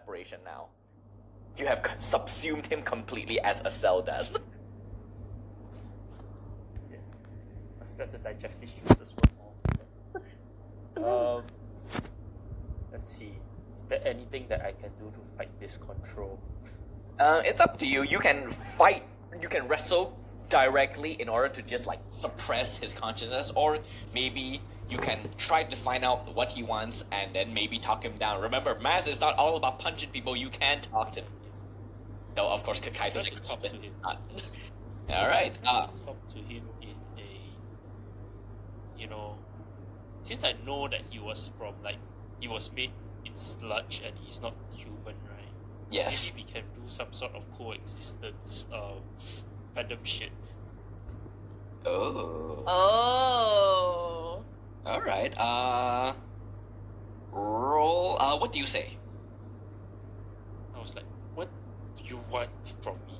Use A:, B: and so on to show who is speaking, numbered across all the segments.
A: separation now. You have subsumed him completely as a cell does.
B: Yeah. Must let the digestive juices work more. Let's see. Is there anything that I can do to fight this control?
A: It's up to you. You can fight, you can wrestle directly in order to just like suppress his consciousness, or maybe you can try to find out what he wants and then maybe talk him down. Remember, Maz is not all about punching people, you can talk to him. Though, of course, Kakai doesn't
B: talk to him.
A: Alright,
B: talk to him in a, since I know that he was made in sludge and he's not human, right?
A: yes.
B: Maybe we can do some sort of coexistence random shit.
A: Oh.
C: Oh.
A: Alright, roll, what do you say?
B: I was like, what do you want from me?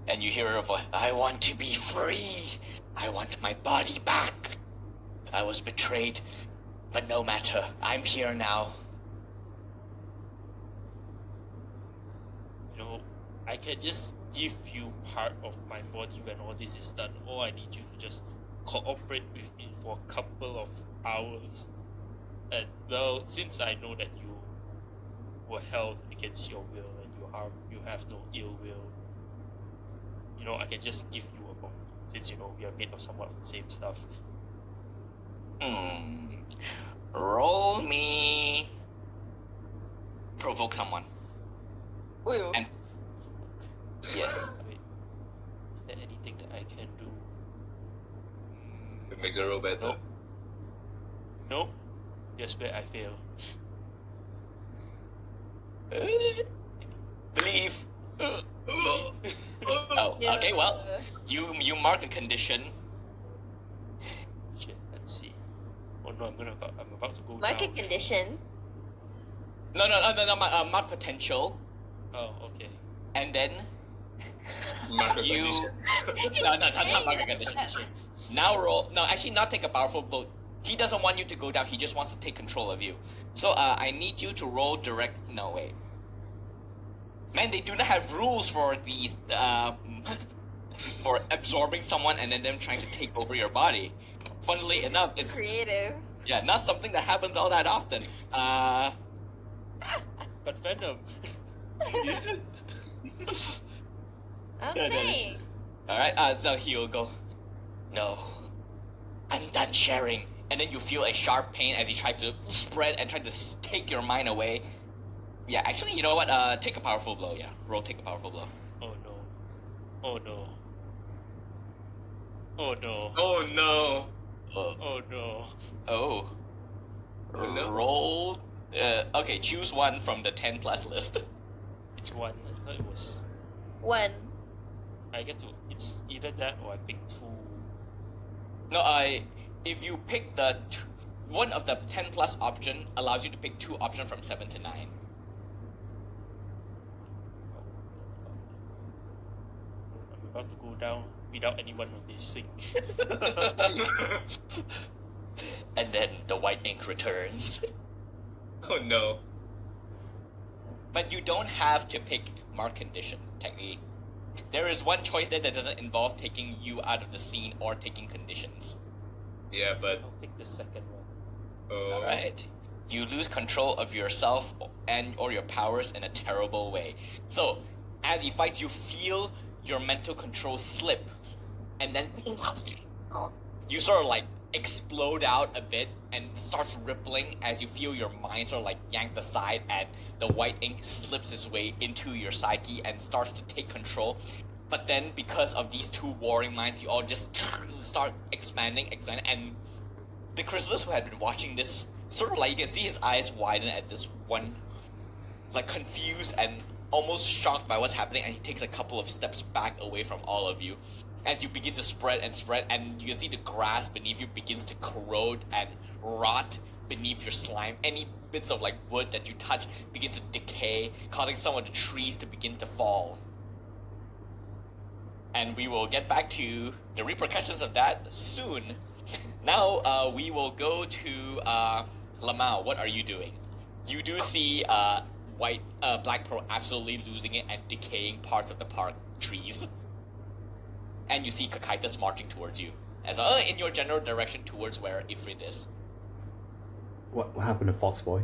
A: And you hear a voice, I want to be free. I want my body back. I was betrayed, but no matter. I'm here now.
B: I can just give you part of my body when all this is done, or I need you to just cooperate with me for a couple of hours. And well, since I know that you were held against your will and you have no ill will, I can just give you a body, since we are made of somewhat of the same stuff.
A: Roll me. Provoke someone.
C: Ooh.
A: And yes.
B: Wait, is there anything that I can do?
D: It makes it roll better.
B: Nope. Just where I fail.
A: Believe. Oh,
C: Yeah.
A: okay, well, you mark a condition.
B: Shit, let's see. Oh no, I'm about to go
C: Market
B: down.
C: condition.
A: No, mark potential.
B: Oh, okay.
A: And then
D: Market
A: you...
D: condition.
A: No, not market condition. Now roll... No, actually not take a powerful blow. He doesn't want you to go down, he just wants to take control of you. So, I need you to roll direct... No, wait. Man, they do not have rules for these, for absorbing someone and then them trying to take over your body. Funnily enough, it's...
C: Creative.
A: Yeah, not something that happens all that often.
B: But Venom.
C: Okay.
A: Alright, so he'll go, no, I'm done sharing. And then you feel a sharp pain as he tries to spread and try to take your mind away. Yeah, actually, you know what? Take a powerful blow, yeah. Roll, take a powerful blow.
B: Oh no. Oh no. Oh no.
D: Oh no.
B: Oh no.
A: Oh.
D: Oh, no.
A: Roll, okay, choose one from the 10 plus list.
B: It's one. I thought it was.
C: 1.
B: I get to. It's either that or I pick 2.
A: No, if you pick one of the 10 plus option allows you to pick 2 options from 7 to 9.
B: I'm about to go down without anyone noticing.
A: And then the white ink returns.
D: Oh no.
A: But you don't have to pick mark condition, technically. There is one choice there that doesn't involve taking you out of the scene or taking conditions.
D: Yeah, but
B: I'll pick the second one.
D: oh.
A: Alright. You lose control of yourself and or your powers in a terrible way. So, as he fights, you feel your mental control slip. And then you sort of like explode out a bit and starts rippling as you feel your mind sort of like yanked aside and the white ink slips its way into your psyche and starts to take control. But then because of these two warring minds, you all just start expanding, and the Chrysalis who had been watching this, sort of like you can see his eyes widen at this one, like confused and almost shocked by what's happening, and he takes a couple of steps back away from all of you. As you begin to spread, and you can see the grass beneath you begins to corrode and rot beneath your slime. Any bits of like wood that you touch begin to decay, causing some of the trees to begin to fall. And we will get back to the repercussions of that soon. Now, we will go to lemao. What are you doing? You do see Black Pearl absolutely losing it and decaying parts of the park trees. And you see Kakaitis marching towards you, as in your general direction towards where Ifrit is.
E: What happened to Fox Boy?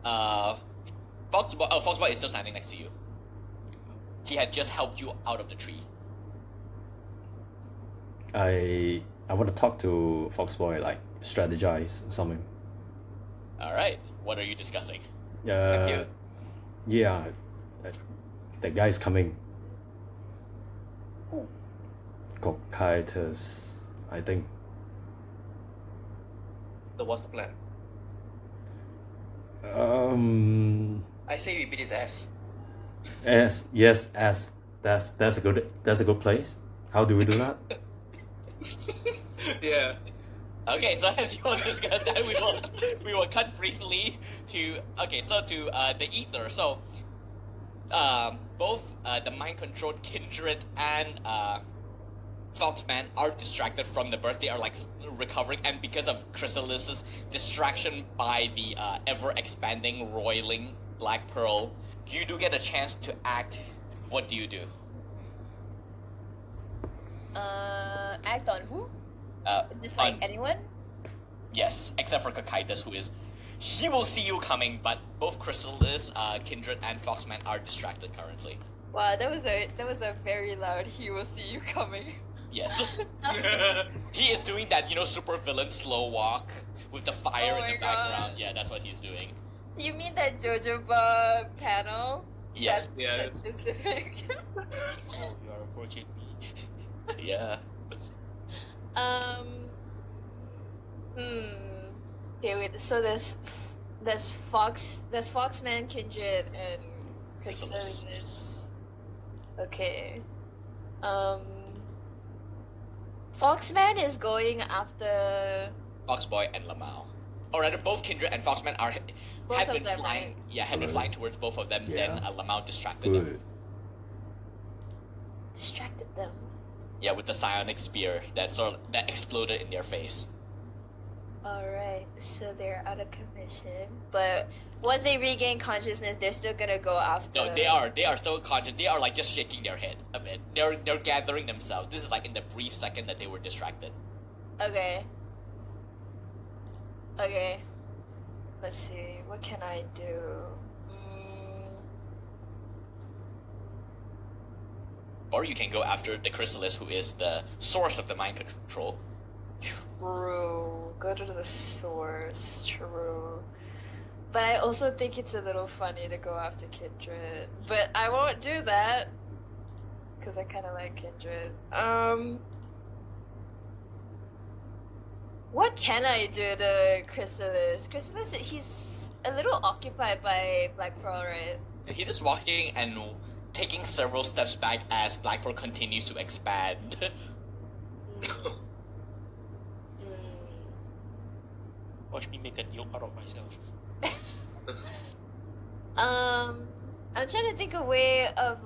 A: Foxboy is still standing next to you. He had just helped you out of the tree.
E: I want to talk to Fox Boy, like strategize something.
A: Alright, what are you discussing?
E: Yeah, that guy's coming.
D: Who?
E: Cocytus, I think.
F: So what's the plan? I say we beat his ass.
E: Yes, that's a good place. How do we do that?
D: Yeah.
A: Okay, so as you all discussed that, we will cut briefly to the ether. So, both the mind controlled Kindred and Foxman are distracted from the birth. They are like recovering, and because of Chrysalis's distraction by the ever expanding, roiling Black Pearl, you do get a chance to act. What do you do?
C: Act on who? Just
A: on-
C: like anyone?
A: Yes, except for Kakaitis, he will see you coming, but both Chrysalis, Kindred, and Foxman are distracted currently.
C: Wow, that was a very loud "he will see you coming."
A: Yes. He is doing that, super villain slow walk with the fire
C: Oh
A: in
C: my
A: the background. Yeah, that's what he's doing.
C: You mean that Jojoba panel?
A: Yes.
C: That's specific.
B: Oh, you are approaching me.
A: Yeah.
C: Okay, wait. So there's Foxman, Kindred, and Chrysalis. Okay. Foxman is going after.
A: Foxboy and Lemao. Or rather, both Kindred and Foxman
C: Both
A: have
C: of
A: been
C: them,
A: flying.
C: right?
A: Yeah, have been flying towards both of them.
E: Yeah.
A: Then Lemao distracted them.
E: Good.
C: Distracted them.
A: Yeah, with the psionic spear that exploded in their face.
C: Alright, so they're out of commission. But once they regain consciousness, they're still gonna go after.
A: No, they are still conscious. They are like just shaking their head a bit. They're gathering themselves. This is like in the brief second that they were distracted.
C: Okay. Okay. Let's see. What can I do?
A: Or you can go after the Chrysalis, who is the source of the mind control.
C: True. Go to the source. True. But I also think it's a little funny to go after Kindred. But I won't do that. Because I kind of like Kindred. What can I do to Chrysalis? Chrysalis, he's a little occupied by Black Pearl, right?
A: He's just walking and taking several steps back as Black Pearl continues to expand.
B: Watch me make a deal out of myself.
C: I'm trying to think a way of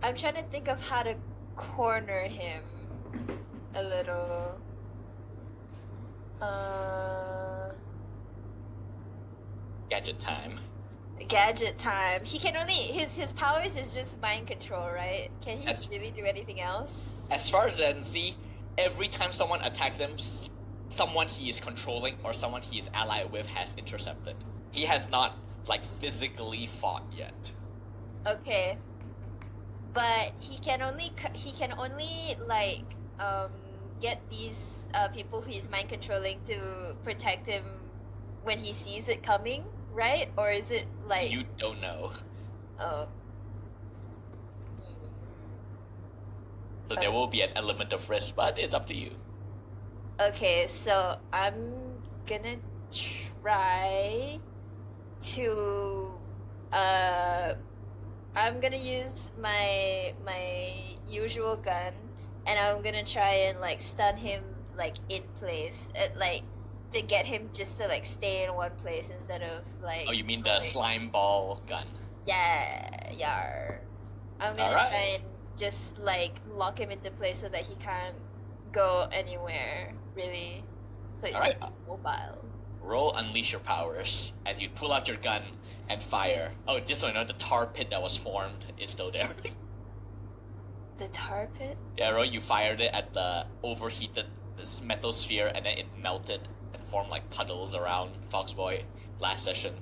C: I'm trying to think of how to corner him a little.
A: Gadget time.
C: Gadget time. He can only his powers is just mind control, right? Can he really do anything else?
A: As far as I can see, every time someone attacks him, someone he is controlling or someone he is allied with has intercepted. He has not physically fought yet.
C: Okay. But he can only get these people who he's mind controlling to protect him when he sees it coming, right? Or is it
A: You don't know.
C: Oh.
A: So there will be an element of risk, but it's up to you.
C: Okay, so I'm gonna try to I'm gonna use my usual gun, and I'm gonna try and stun him in place, to get him just to stay in one place instead of
A: Oh, you mean the slime ball gun?
C: Yeah, yar. I'm gonna
A: Alright.
C: try and just lock him into place so that he can't go anywhere really. So it's
A: Alright.
C: mobile.
A: roll unleash your powers as you pull out your gun and fire. Oh, just so you know, the tar pit that was formed is still there.
C: The tar pit?
A: Yeah, Roy, you fired it at the overheated metal sphere, and then it melted and formed like puddles around Foxboy last session.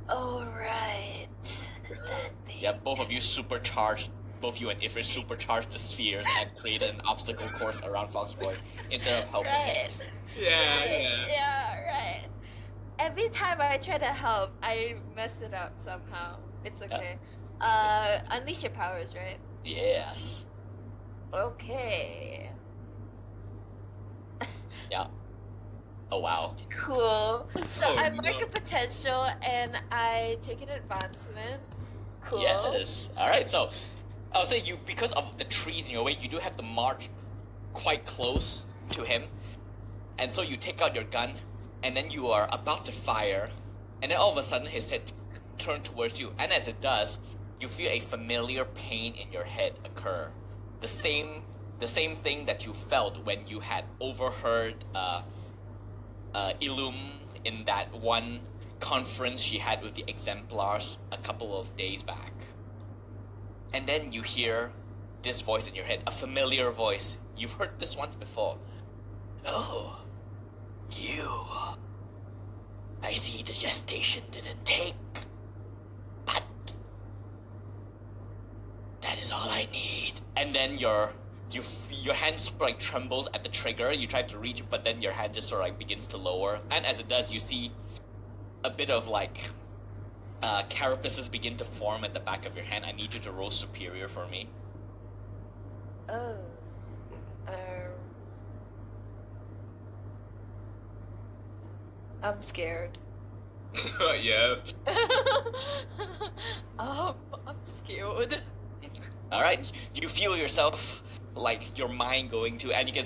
C: Oh, right. That thing.
A: Yeah, both of you supercharged, both you and Ifrit supercharged the spheres and created an obstacle course around Foxboy instead of helping him.
C: Right.
D: Yeah.
C: Yeah, right. Every time I try to help, I mess it up somehow. It's okay. Unleash your powers, right?
A: Yes.
C: Okay.
A: Yeah. Oh wow.
C: Cool. So
D: Oh,
C: I mark
D: no.
C: a potential and I take an advancement. Cool.
A: Yes. All right. So, I'll say you, because of the trees in your way, you do have to march quite close to him, and so you take out your gun, and then you are about to fire, and then all of a sudden his head turns towards you, and as it does, you feel a familiar pain in your head occur. The same thing that you felt when you had overheard Illum in that one conference she had with the exemplars a couple of days back. And then you hear this voice in your head, a familiar voice. You've heard this once before. Oh, you. I see the gestation didn't take, but that is all I need. And then your hand sort of like trembles at the trigger. You try to reach, but then your hand just sort of like begins to lower. And as it does, you see a bit of like carapaces begin to form at the back of your hand. I need you to roll superior for me.
C: Oh. I'm scared.
D: Yeah.
C: I'm scared.
A: All right, you feel yourself like your mind going to, and you can,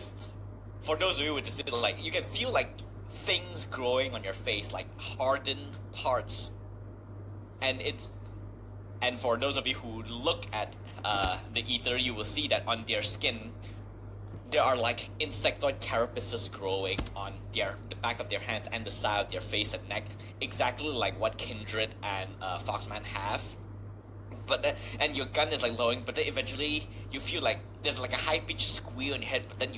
A: for those of you with this, like you can feel like things growing on your face, like hardened parts, and for those of you who look at the ether, you will see that on their skin there are like insectoid carapaces growing on the back of their hands and the side of their face and neck, exactly like what Kindred and Foxman have. But then, and your gun is like lowering, but then eventually you feel like there's like a high pitched squeal in your head, but then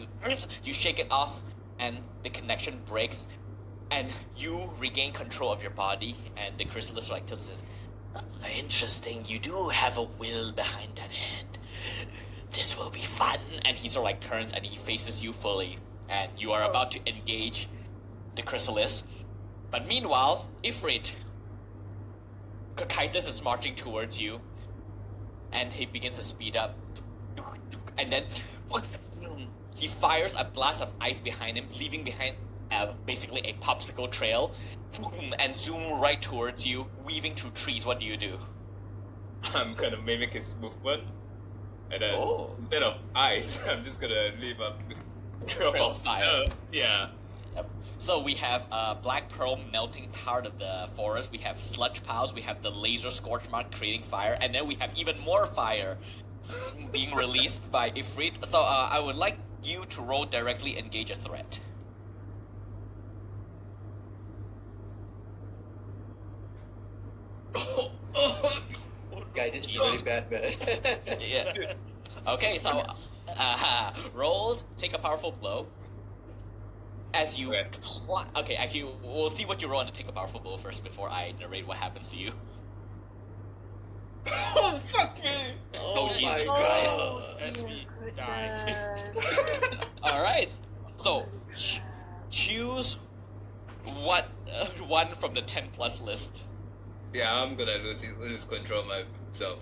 A: you shake it off and the connection breaks and you regain control of your body, and the chrysalis like tilts says, interesting, you do have a will behind that hand. This will be fun. And he sort of like turns and he faces you fully, and you are about to engage the chrysalis. But meanwhile, Ifrit, Cocytus is marching towards you, and he begins to speed up. And then he fires a blast of ice behind him, leaving behind basically a popsicle trail, and zoom right towards you, weaving through trees. What do you do?
D: I'm gonna mimic his movement. And then instead of ice, I'm just gonna leave up
A: Trail of fire.
D: Yeah.
A: Yep. So we have black pearl melting part of the forest, we have sludge piles, we have the laser scorch mark creating fire, and then we have even more fire being released by Ifrit. So I would like you to roll directly engage a threat.
F: Guy, this is really bad, man.
A: Yeah. Okay, so roll, take a powerful blow. As you okay, actually, we'll see what you roll and take a powerful blow first before I narrate what happens to you.
D: Oh, fuck me!
A: Oh, Jesus
F: my
A: Christ!
C: Oh,
B: as
C: dear
B: we die.
C: goodness.
A: All right, so choose what one from the 10 plus list.
D: Yeah, I'm gonna lose control myself.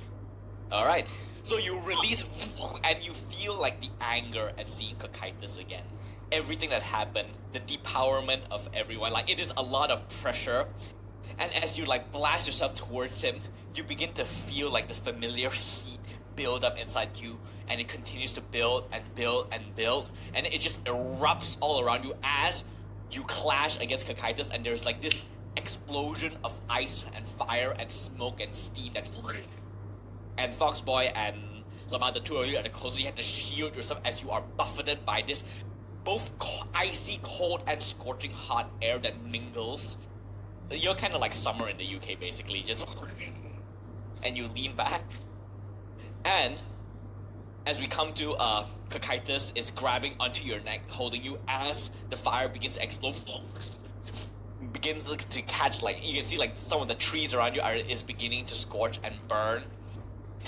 A: All right, so you release and you feel like the anger at seeing Cocytus again. Everything that happened, the depowerment of everyone, like it is a lot of pressure. And as you like blast yourself towards him, you begin to feel like the familiar heat build up inside you, and it continues to build and build and build, and it just erupts all around you as you clash against Cocytus, and there's like this explosion of ice and fire and smoke and steam that and Foxboy and Lemao, the two of you are the closest. You have to shield yourself as you are buffeted by this both icy cold and scorching hot air that mingles. You're kind of like summer in the UK, basically. Just and you lean back, and as we come to Cocytus is grabbing onto your neck, holding you as the fire begins to explode. Begin to catch, like you can see, like some of the trees around you is beginning to scorch and burn,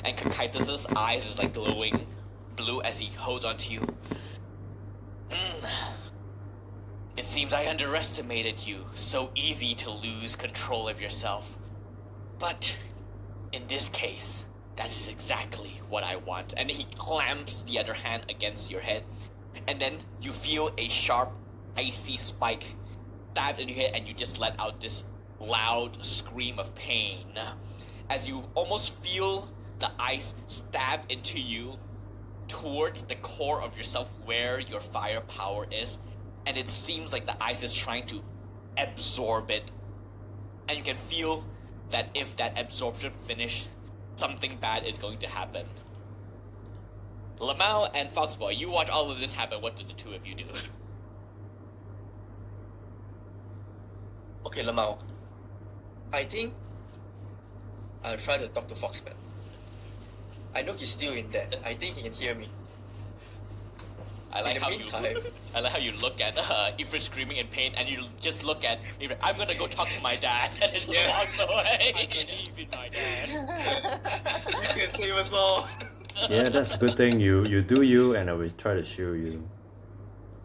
A: and Cocytus's eyes is like glowing blue as he holds onto you. It seems I underestimated you. So easy to lose control of yourself. But in this case, that is exactly what I want. And he clamps the other hand against your head, and then you feel a sharp, icy spike stab into your head, and you just let out this loud scream of pain as you almost feel the ice stab into you towards the core of yourself where your fire power is, and it seems like the ice is trying to absorb it, and you can feel that if that absorption finishes, something bad is going to happen. Lemao and Foxboy, you watch all of this happen. What do the two of you do?
F: Okay, Lemao. I think I'll try to talk to Foxman. I know he's still in there. I think he can hear me.
A: I like
F: In the
A: how
F: meantime-
A: I like how you look at Ifrit screaming in pain, and you just look at Ifrit. I'm gonna go talk to my dad, and just walks
B: I
A: away.
B: believe in my dad.
D: You can save us all.
E: Yeah, that's a good thing. You do you, and I will try to shield you.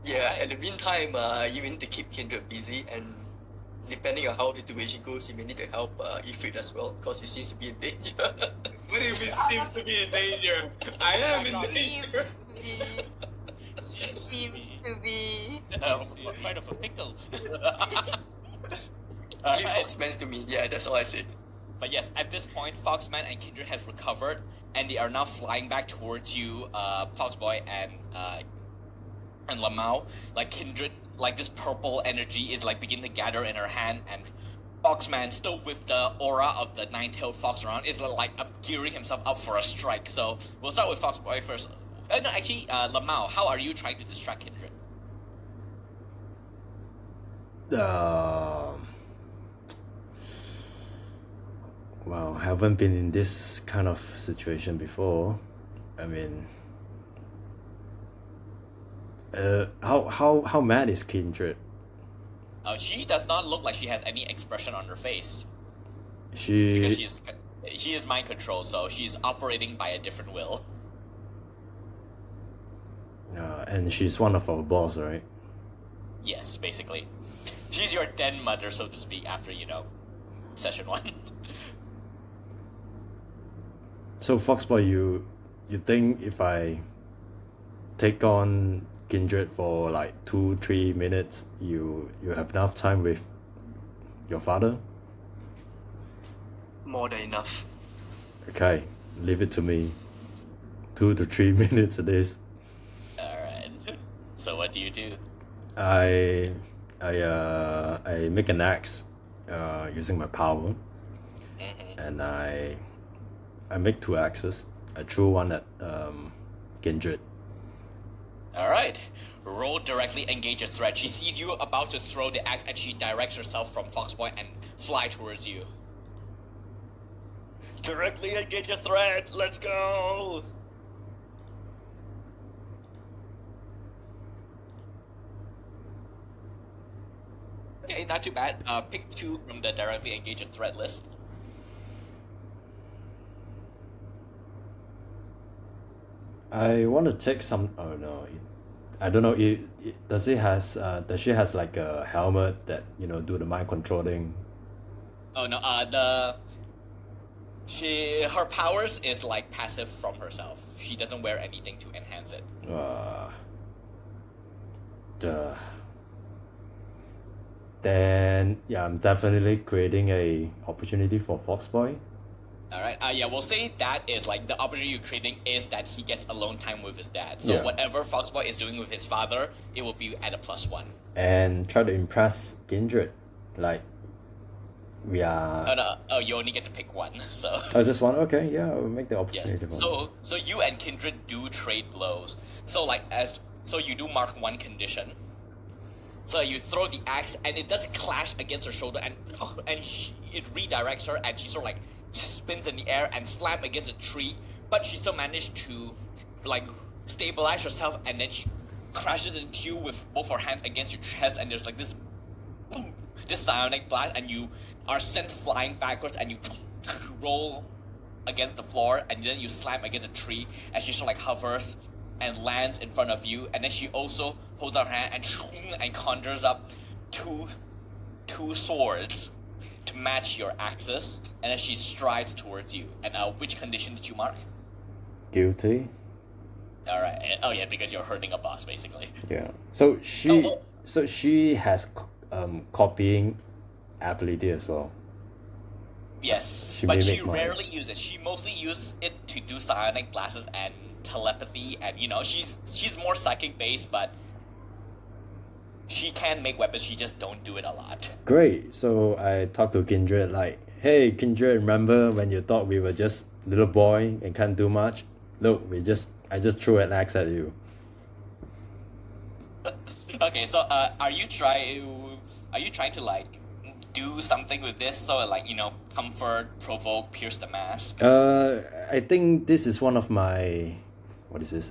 F: Yeah, in the meantime, you need to keep Kindred busy, and depending on how the situation goes, you may need to help Ifrit as well, because he seems to be in danger.
D: What if it seems to be in danger? I am in danger.
C: Seems to be.
B: Kind of a pickle.
F: Leave Foxman to me, yeah, that's all I say.
A: But yes, at this point, Foxman and Kindred has recovered, and they are now flying back towards you, Foxboy and Lemao. Like Kindred, like this purple energy is like beginning to gather in her hand, and Foxman, still with the aura of the nine-tailed fox around, is like gearing himself up for a strike. So we'll start with Foxboy first. No, actually, Lemao, how are you trying to distract Kindred?
E: Well, I haven't been in this kind of situation before. I mean, how mad is Kindred?
A: She does not look like she has any expression on her face
E: She
A: because she is mind controlled, so she's operating by a different will.
E: and she's one of our boss, right?
A: Yes, basically, she's your den mother, so to speak. After session 1.
E: So Foxboy, you think if I take on Kindred for like 2-3 minutes, you have enough time with your father?
F: More than enough.
E: Okay, leave it to me. 2 to 3 minutes it is.
A: All right. So what do you do?
E: I make an axe using my power, and I make 2 axes. I threw one at Kindred.
A: All right. Roll directly engage a threat. She sees you about to throw the axe, and she directs herself from Foxboy and fly towards you. Directly engage a threat. Let's go. Okay, not too bad. Pick 2 from the directly engage a threat list.
E: I want to take some. Oh no, I don't know. Does she has like a helmet that do the mind controlling?
A: Oh no. Her powers is like passive from herself. She doesn't wear anything to enhance it.
E: Then yeah, I'm definitely creating a opportunity for Foxboy.
A: Alright, yeah, we'll say that is like the opportunity you're creating is that he gets alone time with his dad. So
E: Yeah.
A: whatever Foxboy is doing with his father, it will be at a +1.
E: And try to impress Kindred, like we are.
A: Oh no, you only get to pick 1, so.
E: Oh, just one. Okay, yeah, I'll make the
A: Yes.
E: opportunity. for
A: So you and Kindred do trade blows. So like as So you do mark one condition. So you throw the axe, and it does clash against her shoulder, and it redirects her, and she sort of like spins in the air and slam against a tree. But she still managed to like stabilize herself, and then she crashes into you with both her hands against your chest, and there's like this boom, this psionic blast, and you are sent flying backwards, and you roll against the floor, and then you slam against a tree, and she sort of like hovers and lands in front of you, and then she also holds out her hand and conjures up two swords to match your axes, and then she strides towards you. And which condition did you mark?
E: Guilty.
A: All right. Oh yeah, because you're hurting a boss, basically.
E: Yeah. So she has copying ability as well.
A: Yes,
E: She
A: but
E: may
A: she
E: make mine.
A: rarely uses it. She mostly uses it to do psionic blasts and telepathy, and she's more psychic based, but she can make weapons. She just don't do it a lot.
E: Great. So I talked to Kindred like, hey Kindred, remember when you thought we were just little boy and can't do much? Look, I just threw an axe at you.
A: Okay, so are you trying to like do something with this? So like comfort, provoke, pierce the mask.
E: I think this is one of my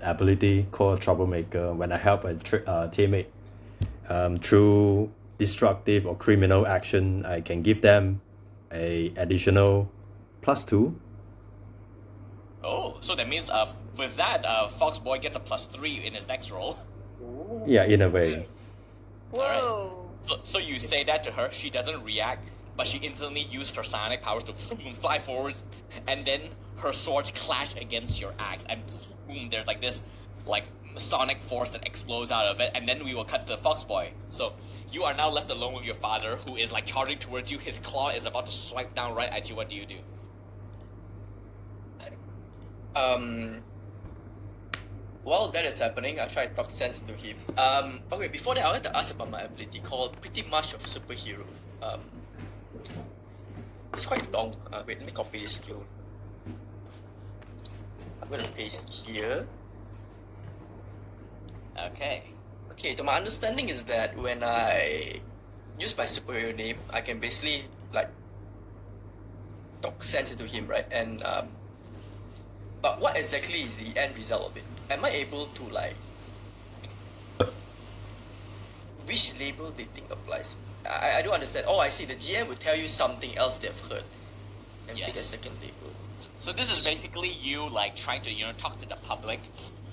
E: ability called troublemaker. When I help a teammate through destructive or criminal action, I can give them a additional +2.
A: Oh, so that means with that Foxboy gets a +3 in his next roll.
E: Yeah, in a way.
C: Whoa.
A: So you say that to her, she doesn't react, but she instantly used her psionic powers to fly forward, and then her swords clash against your axe, and boom, there's like this like sonic force that explodes out of it, and then we will cut to Foxboy. So you are now left alone with your father, who is like charging towards you. His claw is about to swipe down right at you. What do you do?
F: While that is happening, I try to talk sense into him. Okay, before that, I want to ask about my ability called Pretty Much of Superhero. It's quite long. Wait, let me copy this skill. I'm gonna paste here.
A: Okay.
F: Okay, to my understanding is that when I use my superhero name, I can basically like talk sense into him, right? And but what exactly is the end result of it? Am I able to like which label they think applies? I don't understand. Oh, I see. The GM will tell you something else they've heard, and pick a
A: Yes.
F: second label.
A: So this is basically you like trying to talk to the public,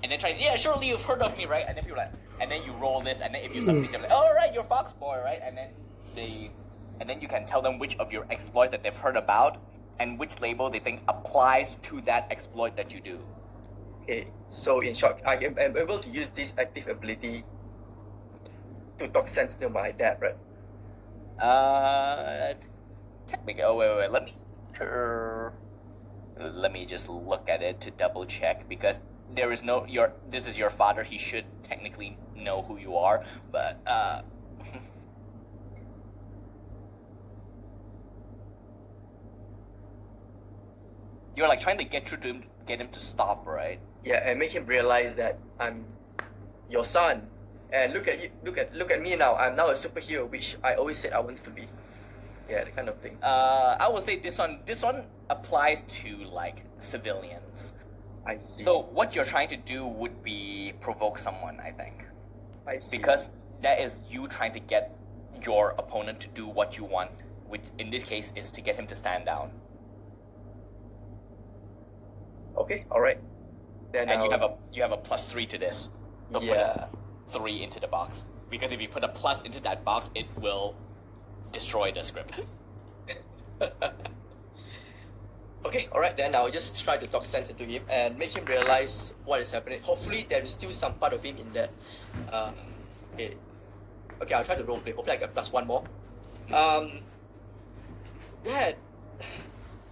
A: and then trying surely you've heard of me, right? And then people like, and then you roll this, and then if you succeed, they're like, oh right, you're Foxboy, right? And then you can tell them which of your exploits that they've heard about, and which label they think applies to that exploit that you do.
F: Okay, so in short, I am able to use this active ability to talk sense to my dad, right?
A: Technically, oh wait, let me just look at it to double check, because there is no this is your father. He should technically know who you are, but you're like trying to get through to him, get him to stop, right?
F: Yeah, and make him realize that I'm your son. And look at you, look at me now. I'm now a superhero, which I always said I wanted to be. Yeah, that kind of thing.
A: I would say this one applies to like civilians.
F: I see.
A: So what you're trying to do would be provoke someone, I think,
F: I see.
A: because that is you trying to get your opponent to do what you want, which in this case is to get him to stand down.
F: Okay, all right. Then
A: And you have a +3 to this. So
F: Yeah.
A: put a 3 into the box, because if you put a plus into that box, it will destroy the script.
F: Okay, all right. Then I'll just try to talk sense into him and make him realize what is happening. Hopefully, there is still some part of him in that. Okay. Okay, I'll try to roleplay. Hopefully, I get +1 more. Dad,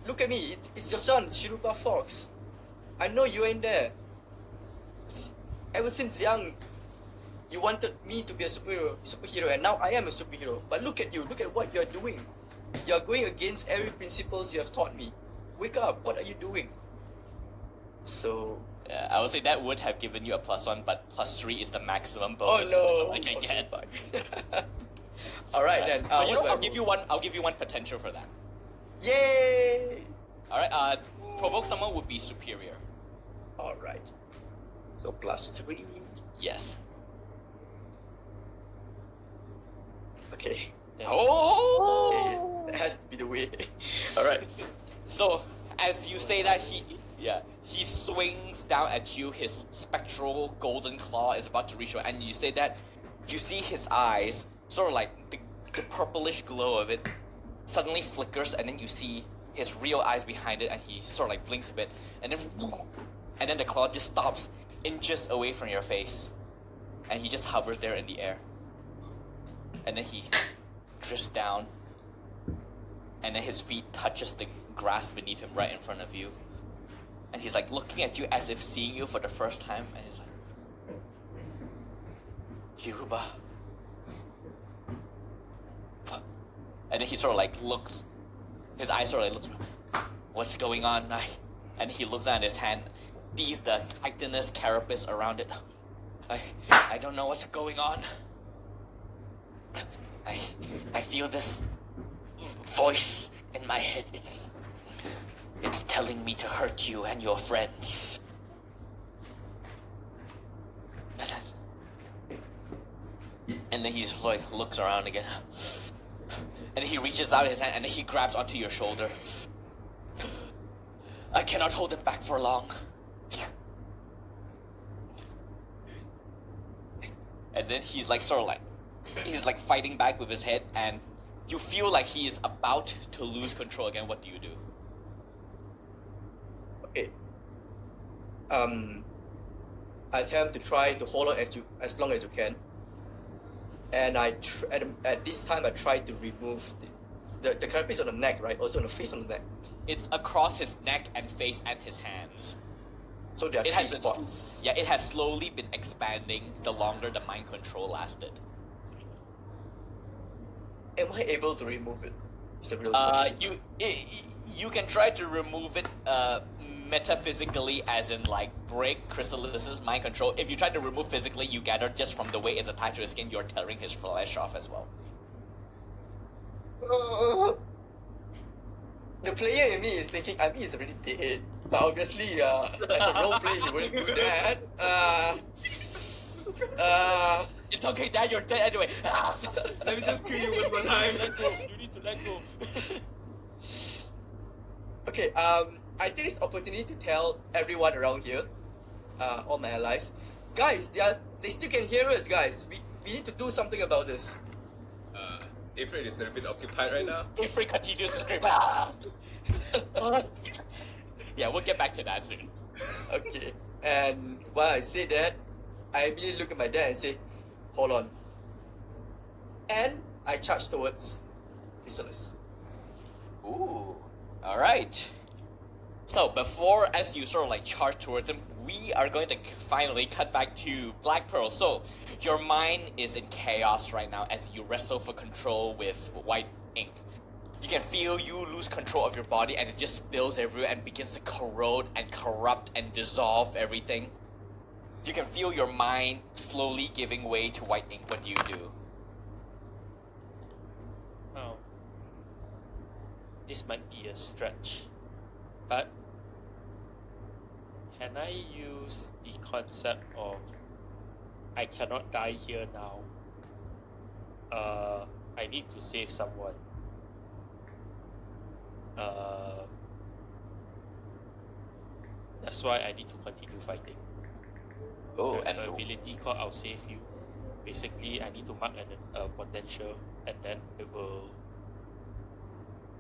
F: look at me. It's your son, Shiruba Fox. I know you ain't there. Ever since young, you wanted me to be a superhero, and now I am a superhero. But look at you. Look at what you're doing. You're going against every principles you have taught me. Wake up. What are you doing? So,
A: Yeah, I would say that would have given you a +1, but +3 is the maximum
F: Oh
A: bonus
F: no!
A: I can
F: Okay,
A: get.
F: fine. Alright then.
A: But you
F: what
A: know,
F: do I
A: I'll give
F: roll?
A: you one. I'll give you one potential for that.
F: Yay!
A: All right. Provoke someone would be superior.
F: Alright. So +3.
A: Yes.
F: Okay.
A: Oh.
F: That has to be the way. Alright.
A: So as you say that, he swings down at you. His spectral golden claw is about to reach you, and you say that you see his eyes, sort of like the purplish glow of it, suddenly flickers, and then you see his real eyes behind it, and he sort of like blinks a bit, and then the claw just stops inches away from your face, and he just hovers there in the air, and then he drifts down, and then his feet touches the grass beneath him right in front of you, and he's like looking at you as if seeing you for the first time, and he's like, Chiruba. And then he sort of like looks, his eyes sort of like looks, what's going on? And he looks down at his hand, sees the chitinous carapace around it. I don't know what's going on. I feel this voice in my head. It's telling me to hurt you and your friends. And then he's like looks around again. And he reaches out his hand and he grabs onto your shoulder. I cannot hold him back for long. And then he's like sort of like he's like fighting back with his head, and you feel like he is about to lose control again. What do you do?
F: Okay. I attempt to try to hold on as long as you can. And at this time I try to remove the carapace on the neck, right? Also on the face on the neck.
A: It's across his neck and face and his hands.
F: So there are
A: It
F: three
A: has been,
F: spots.
A: yeah, it has slowly been expanding the longer the mind control lasted.
F: Am I able to remove it? It's the real
A: Uh,
F: question.
A: you can try to remove it metaphysically, as in like break Chrysalis's mind control. If you try to remove physically, you gather just from the way it's attached to his skin, you're tearing his flesh off as well.
F: The player in me is thinking, I mean, he's already dead. But obviously, as a role player, he wouldn't do that.
A: It's okay, Dad, you're dead anyway.
D: Let me just kill you one more time.
B: Let go. You need to let go.
F: Okay, I take this opportunity to tell everyone around here, all my allies, guys, they still can hear us, guys. We need to do something about this.
D: Ifrit is a bit occupied right now.
A: Ifrit continues to scream. Yeah, we'll get back to that soon.
F: Okay, and while I say that, I immediately look at my dad and say, hold on. And I charge towards Chrysalis.
A: Ooh, alright. So, before, as you sort of like charge towards him, we are going to finally cut back to Black Pearl. So, your mind is in chaos right now as you wrestle for control with white ink. You can feel you lose control of your body and it just spills everywhere and begins to corrode and corrupt and dissolve everything. You can feel your mind slowly giving way to white ink. What do you do?
B: Oh. This might be a stretch, but can I use the concept of I cannot die here now? I need to save someone. That's why I need to continue fighting.
A: Oh,
B: I have
A: and
B: an ability called I'll save you. Basically, I need to mark a potential, and then it will.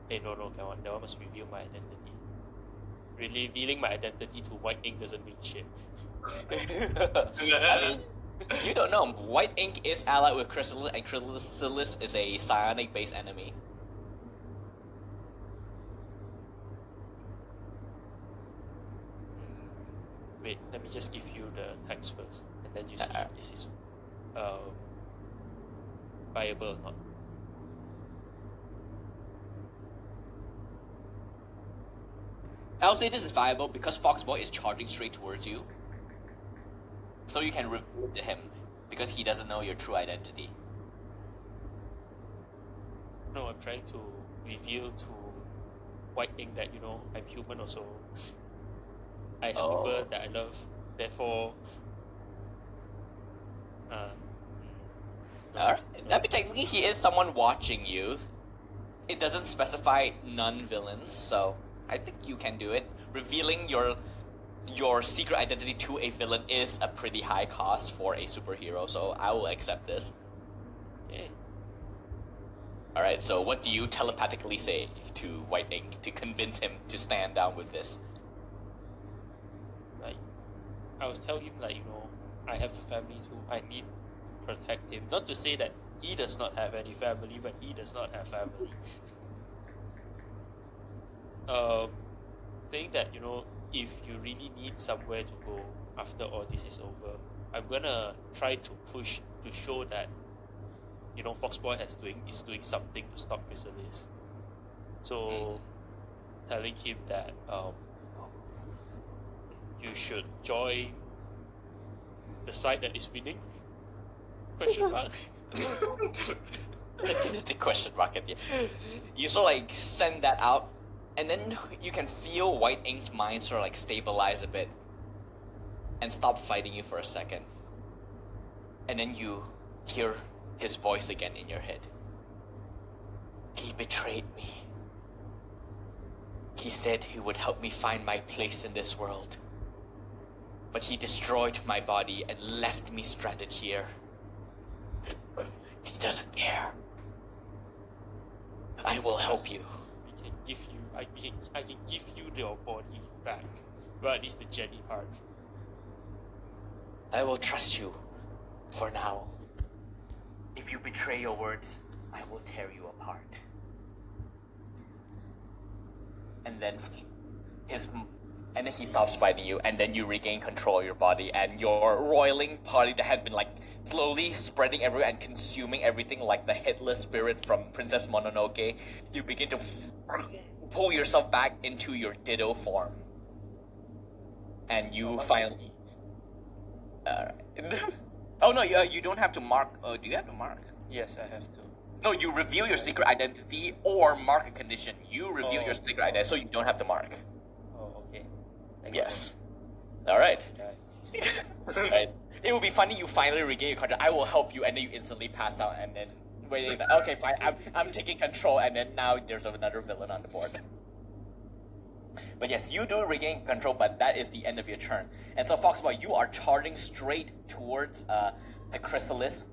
B: Hey, no, that one must reveal my identity. Revealing my identity to white ink doesn't mean shit.
A: I mean, you don't know. White ink is allied with Chrysalis, and Chrysalis is a psionic-based enemy.
B: Wait, let me just give you the text first, and then you see if this is viable or not.
A: I'll say this is viable because Foxboy is charging straight towards you. so you can reveal to him because he doesn't know your true identity.
B: No, I'm trying to reveal to White Ink that, you know, I'm human also. I have people that I love. Therefore,
A: Alright. I mean, technically, he is someone watching you. It doesn't specify non-villains, so I think you can do it. Revealing your secret identity to a villain is a pretty high cost for a superhero, so I will accept this.
B: okay.
A: Alright, so what do you telepathically say to White Ink to convince him to stand down with this?
B: Like, I will tell him, like, you know, I have a family too. I need to protect him. Not to say that he does not have any family, but he does not have family. Saying that, you know, if you really need somewhere to go after all this is over, I'm gonna try to push to show that, you know, Foxboy is doing something to stop Chrysalis. So, telling him that you should join the side that is winning? Question mark.
A: The question mark at the end. You sort of like send that out, and then you can feel White Ink's mind sort of like stabilize a bit and stop fighting you for a second. And then you hear his voice again in your head. He betrayed me. He said he would help me find my place in this world. But he destroyed my body and left me stranded here. He doesn't care. I will help you.
B: We can give you. I can give you your body back. Well, at least the Jenny part.
A: I will trust you for now. If you betray your words, I will tear you apart. And then he stops fighting you, and then you regain control of your body, and your roiling party that had been like slowly spreading everywhere and consuming everything like the headless spirit from Princess Mononoke, you begin to pull yourself back into your Ditto form. And you finally... oh no, you don't have to mark... Oh, do you have to mark?
B: Yes, I have to.
A: No, you reveal your secret identity or mark a condition. You reveal your secret identity, so you don't have to mark.
B: Oh, okay.
A: Yes. Alright.
B: Okay.
A: Right. It would be funny you finally regain your control. I will help you, and then you instantly pass out, and then wait, it's like, okay, fine, I'm taking control, and then now there's another villain on the board. But yes, you do regain control, but that is the end of your turn. And so, Foxboy, you are charging straight towards the Chrysalis,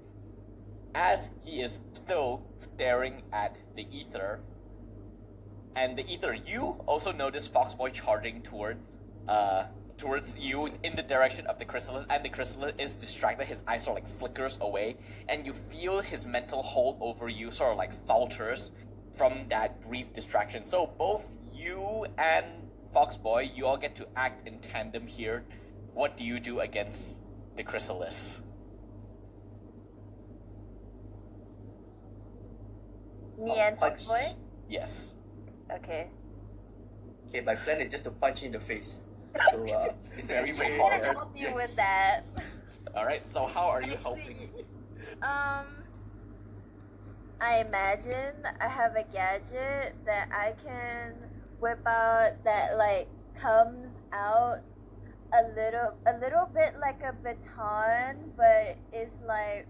A: as he is still staring at the Ether. And the Ether, you also notice Foxboy charging towards you in the direction of the Chrysalis, and the Chrysalis is distracted. His eyes sort of like flickers away, and you feel his mental hold over you sort of like falters from that brief distraction. So both you and Foxboy, you all get to act in tandem here. What do you do against the Chrysalis?
C: Me and
F: punch.
C: Foxboy?
A: Yes.
C: Okay.
F: Okay, my plan is just to punch you in the face. So it's
A: Very
F: very
C: I'm
A: straightforward.
C: gonna help you with that.
A: Alright, so how are you helping?
C: Actually, I imagine I have a gadget that I can whip out that like comes out a little bit like a baton, but it's like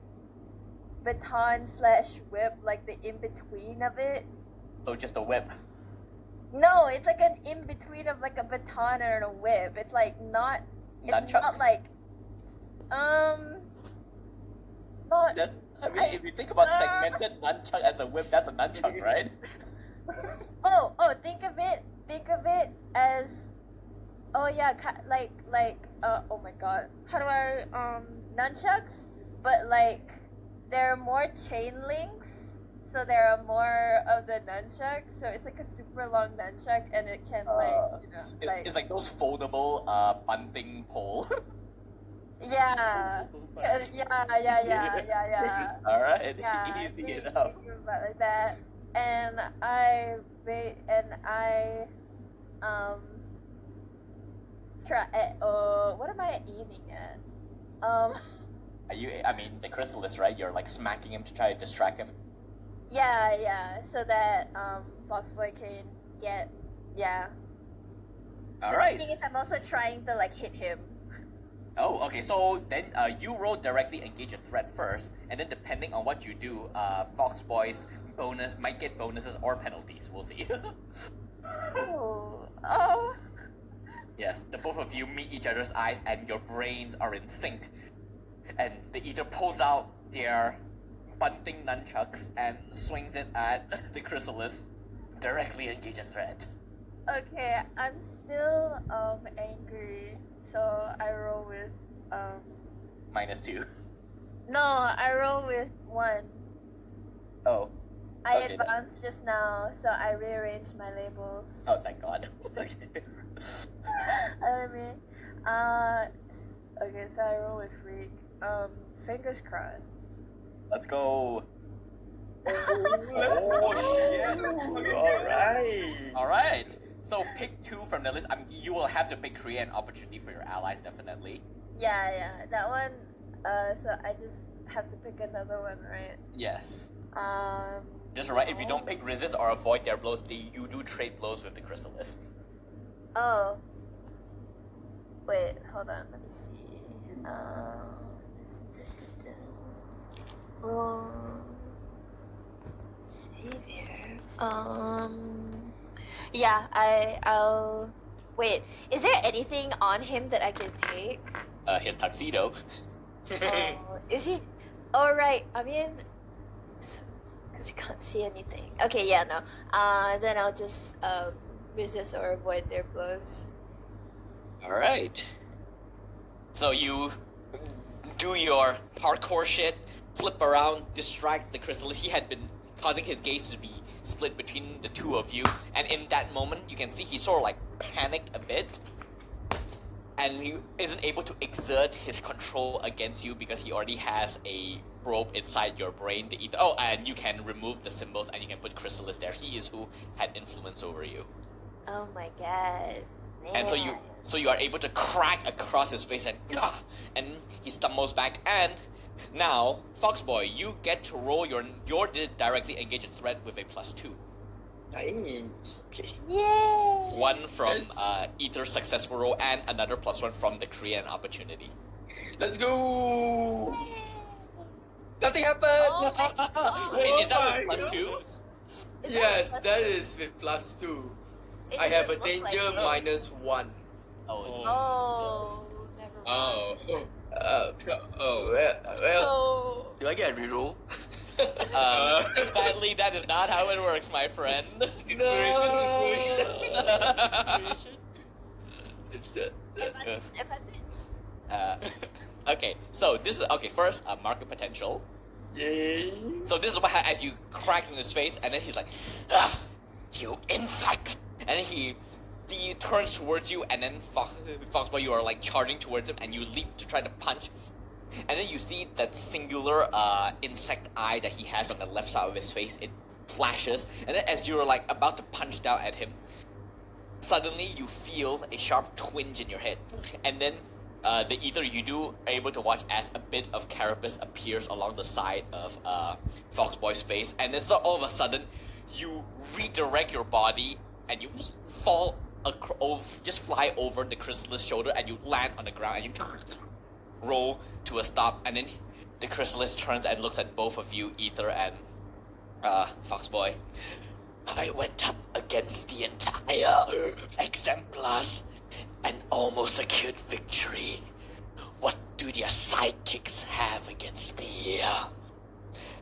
C: baton slash whip, like the in between of it.
A: Oh, just a whip.
C: No, it's like an in between of like a baton and a whip. It's like not. It's not
A: Nunchucks?
C: like. Not.
A: That's, I mean, if you think about segmented nunchuck as a whip, that's a nunchuck, right?
C: Oh, think of it as. Oh yeah, oh my god, how do I nunchucks? But like, there are more chain links, so there are more of the nunchucks. So it's like a super long nunchuck, and it can
A: It's like those foldable bunting pole.
C: yeah, yeah.
A: Alright,
C: Yeah,
A: easy
C: you
A: enough.
C: think about it like that, and I try. What am I aiming at? Um,
A: Are you? I mean, the chrysalis, right? You're like smacking him to try to distract him.
C: yeah, so that Foxboy can get yeah.
A: All
C: But
A: right.
C: the thing is, I'm also trying to like hit him.
A: Oh, okay. So then you roll directly engage a threat first, and then depending on what you do, Fox Boys bonus might get bonuses or penalties. We'll see.
C: Oh.
A: Yes, the both of you meet each other's eyes, and your brains are in sync. And they either pulls out their bunting nunchucks and swings it at the chrysalis, directly engage a threat.
C: Okay, I'm still angry, so I roll with
A: -2.
C: no, I roll with 1.
A: Oh.
C: I
A: Okay,
C: advanced just now, so I rearranged my labels.
A: Oh, thank God. Okay.
C: I mean, okay, so I roll with freak. Fingers crossed.
A: Let's go.
D: Oh
A: shit.
F: Alright.
A: All right. So pick 2 from the list. You will have to pick create an opportunity for your allies, definitely.
C: Yeah, that one. So I just have to pick another one, right?
A: Yes.
C: Just
A: Just right. If you don't pick resist or avoid their blows, you do trade blows with the chrysalis.
C: Oh. Wait, hold on. Let me see. Savior. Yeah, I'll. Wait, is there anything on him that I can take?
A: His tuxedo.
C: Oh, is he? Oh, right. I mean, because you can't see anything. Okay, yeah, no. Then I'll just resist or avoid their blows.
A: All right. So you do your parkour shit, flip around, distract the chrysalis. He had been causing his gaze to be split between the two of you, and in that moment, you can see he sort of like panicked a bit, and he isn't able to exert his control against you because he already has a probe inside your brain to either. Oh, and you can remove the symbols and you can put chrysalis there. He is who had influence over you.
C: Oh my god. Man.
A: And so you are able to crack across his face and he stumbles back. And now, Foxboy, you get to roll your directly engaged threat with a +2.
F: Nice. Okay.
C: Yay!
A: One from either successful roll and another +1 from the create an opportunity.
F: Let's go. Nothing happened.
C: Oh my god.
A: Wait, is that
F: my
A: with
F: God.
A: +2?
C: Is
F: Yes,
C: that
F: that
C: a +2?
F: is with +2.
C: It
F: I have a
C: doesn't look like
F: danger
C: it.
F: -1.
A: Oh.
C: Oh, never mind.
D: Oh. Oh.
F: Well.
C: Oh.
F: Do I get a reroll?
A: Sadly, that is not how it works, my friend.
D: Inspiration.
C: Advantage.
A: Okay, so this is first, market potential.
F: Yay.
A: So this is what as you crack in his face, and then he's like, you insect! And then he turns towards you, and then Foxboy, you are like charging towards him, and you leap to try to punch. And then you see that singular insect eye that he has on the left side of his face. It flashes, and then as you're like about to punch down at him, suddenly you feel a sharp twinge in your head, and then either you are able to watch as a bit of carapace appears along the side of Foxboy's face, and then so all of a sudden you redirect your body and you fall just fly over the chrysalis shoulder, and you land on the ground and you roll to a stop, and then the chrysalis turns and looks at both of you, Ether and Foxboy. I went up against the entire exemplars and almost secured victory. What do their sidekicks have against me?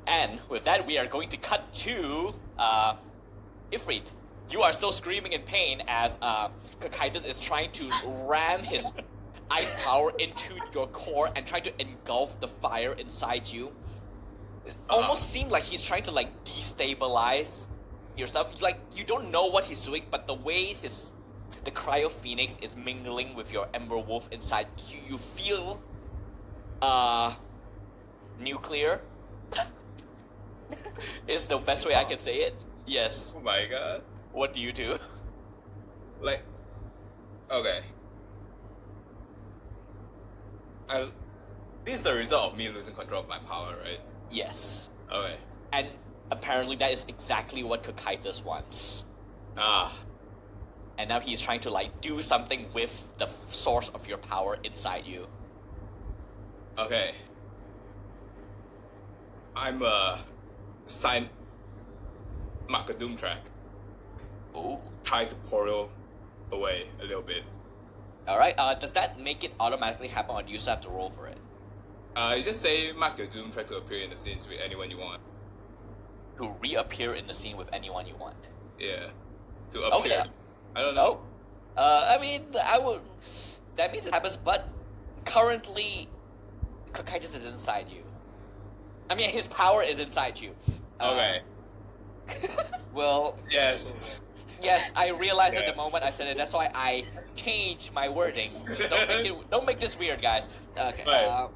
A: And with that, we are going to cut to Ifrit. You are still screaming in pain as Kakaitis is trying to ram his ice power into your core and trying to engulf the fire inside you. It almost seemed like he's trying to like destabilize yourself. Like you don't know what he's doing, but the way the cryo phoenix is mingling with your ember wolf inside you feel nuclear is the best way I can say it. Yes.
D: Oh my god.
A: What do you do?
D: Like, okay. this is the result of me losing control of my power, right?
A: Yes.
D: Okay.
A: And apparently that is exactly what Cocytus wants.
D: Ah.
A: And now he's trying to like do something with the source of your power inside you.
D: Okay. I'm sign mark a doom track.
A: Ooh.
D: Try to portal away a little bit.
A: Alright, does that make it automatically happen or do you still have to roll for it?
D: You just say mark your doom track to appear in the scenes with anyone you want.
A: To reappear in the scene with anyone you want.
D: Yeah. To appear.
A: Okay.
D: I don't know.
A: I mean, I would. That means it happens, but currently, Cocytus is inside you. I mean, his power is inside you.
D: Okay.
A: Well,
D: Yes.
A: yes, I realized at
D: Yeah.
A: the moment I said it. That's why I changed my wording. Don't make this weird, guys. Okay.
D: Right.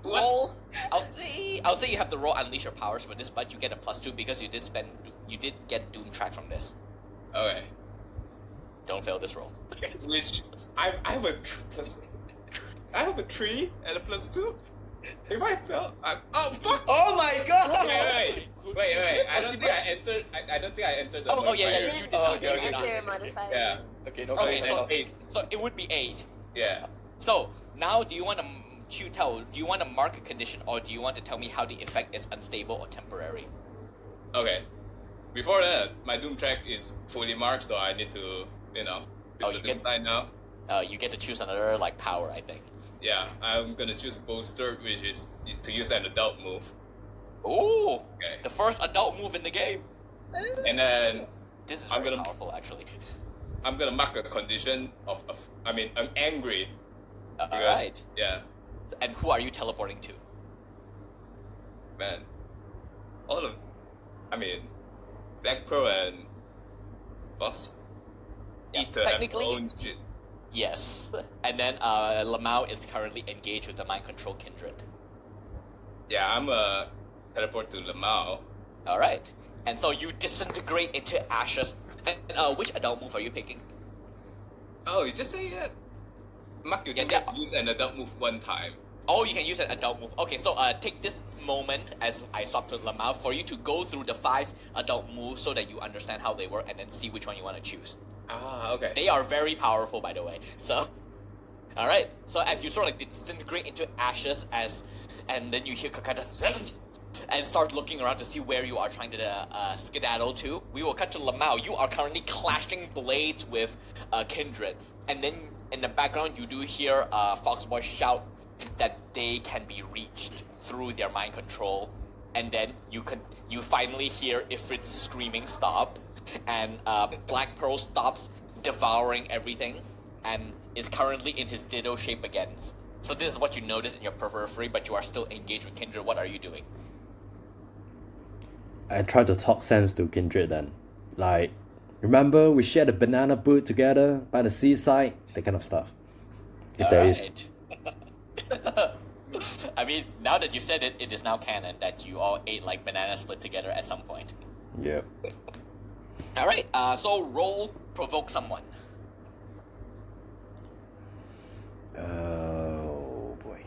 D: What?
A: Roll. I'll say you have to roll unleash your powers for this, but you get a +2 because you did get Doom track from this.
D: Okay.
A: Don't fail this roll.
D: Which I have a plus. I have a 3 and a +2. If I fail, oh fuck!
F: Oh my god!
D: Wait! I don't think I entered. I don't think I entered the.
A: Oh, yeah,
D: modifier.
A: you did.
C: You
A: Okay,
C: didn't
A: okay,
C: enter
A: okay.
C: your modifier.
D: Yeah.
F: Okay, no
A: Okay,
F: problem.
A: so
D: 8.
A: so it would be 8.
D: Yeah.
A: So now, do you want to Do you want to mark a condition, or do you want to tell me how the effect is unstable or temporary?
D: Okay. Before that, my doom track is fully marked, so I need to, do
A: Oh,
D: the
A: you
D: doom
A: get-
D: sign now.
A: You get to choose another like power, I think.
D: Yeah, I'm gonna choose bolster, which is to use an adult move.
A: Ooh,
D: Okay.
A: the first adult move in the game.
D: And then
A: This is
D: I'm
A: very
D: gonna-
A: powerful, actually.
D: I'm gonna mark a condition I'm angry.
A: All
D: because-
A: right.
D: Yeah,
A: And who are you teleporting to?
D: man. Black Pearl and Boss.
A: Yeah,
D: Eater have their
A: technically-
D: own shit.
A: Yes. And then Lemao is currently engaged with the mind control kindred.
D: Yeah, I'm a teleport to Lemao.
A: All right. And so you disintegrate into ashes. And which adult move are you picking?
D: Oh, you just say that. Mark, you
A: Yeah,
D: can
A: that-
D: use an adult move one time.
A: Oh, you can use an adult move. Okay, so take this moment as I swap to Lemao for you to go through the 5 adult moves so that you understand how they work and then see which one you want to choose.
D: Ah, okay.
A: They are very powerful, by the way. So, all right. So as you sort of like disintegrate into ashes, and then you hear Cocytus and start looking around to see where you are trying to skedaddle to. We will cut to Lemao. You are currently clashing blades with Kindred, and then in the background you do hear Foxboy shout that they can be reached through their mind control, and then you finally hear Ifrit's screaming stop, and Black Pearl stops devouring everything and is currently in his ditto shape again. So this is what you notice in your periphery, but you are still engaged with Kindred. What are you doing?
E: I try to talk sense to Kindred then. Like, remember we shared a banana boat together by the seaside? That kind of stuff. If there is.
A: Alright. I mean, now that you said it, it is now canon that you all ate like banana split together at some point.
E: Yep.
A: Alright, so roll provoke someone.
E: Oh boy.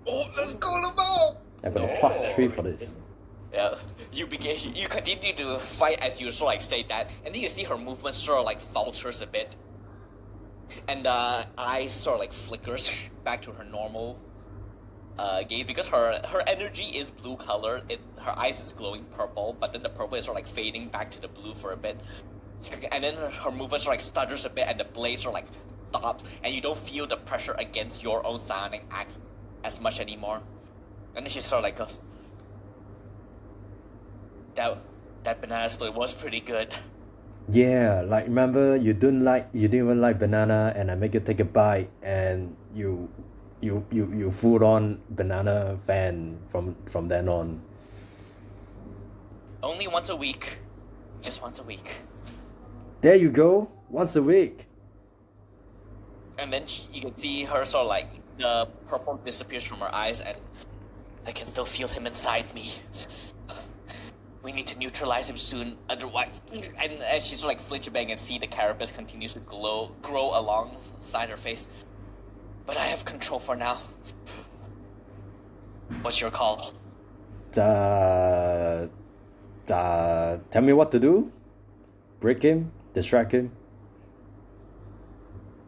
D: Oh, let's go, Lemao!
E: I got a +3 for this.
A: Yeah, you continue to fight as you sort of like say that, and then you see her movement sort of like falters a bit, and eyes sort of like flickers back to her normal gaze because her energy is blue color. Her eyes is glowing purple, but then the purple is sort of like fading back to the blue for a bit, and then her movement sort of like stutters a bit, and the blade sort of like stops, and you don't feel the pressure against your own psionic axe as much anymore, and then she sort of like goes. That banana split was pretty good.
E: Yeah, like remember you didn't even like banana, and I make you take a bite, and you full on banana fan from then on.
A: Only once a week. Just once a week.
E: There you go, once a week.
A: And then you can see her sort of like, the purple disappears from her eyes and I can still feel him inside me. We need to neutralize him soon, otherwise. And as she's like flinching and see the carapace continues to grow alongside her face. But I have control for now. What's your call?
E: Tell me what to do? Break him? Distract him?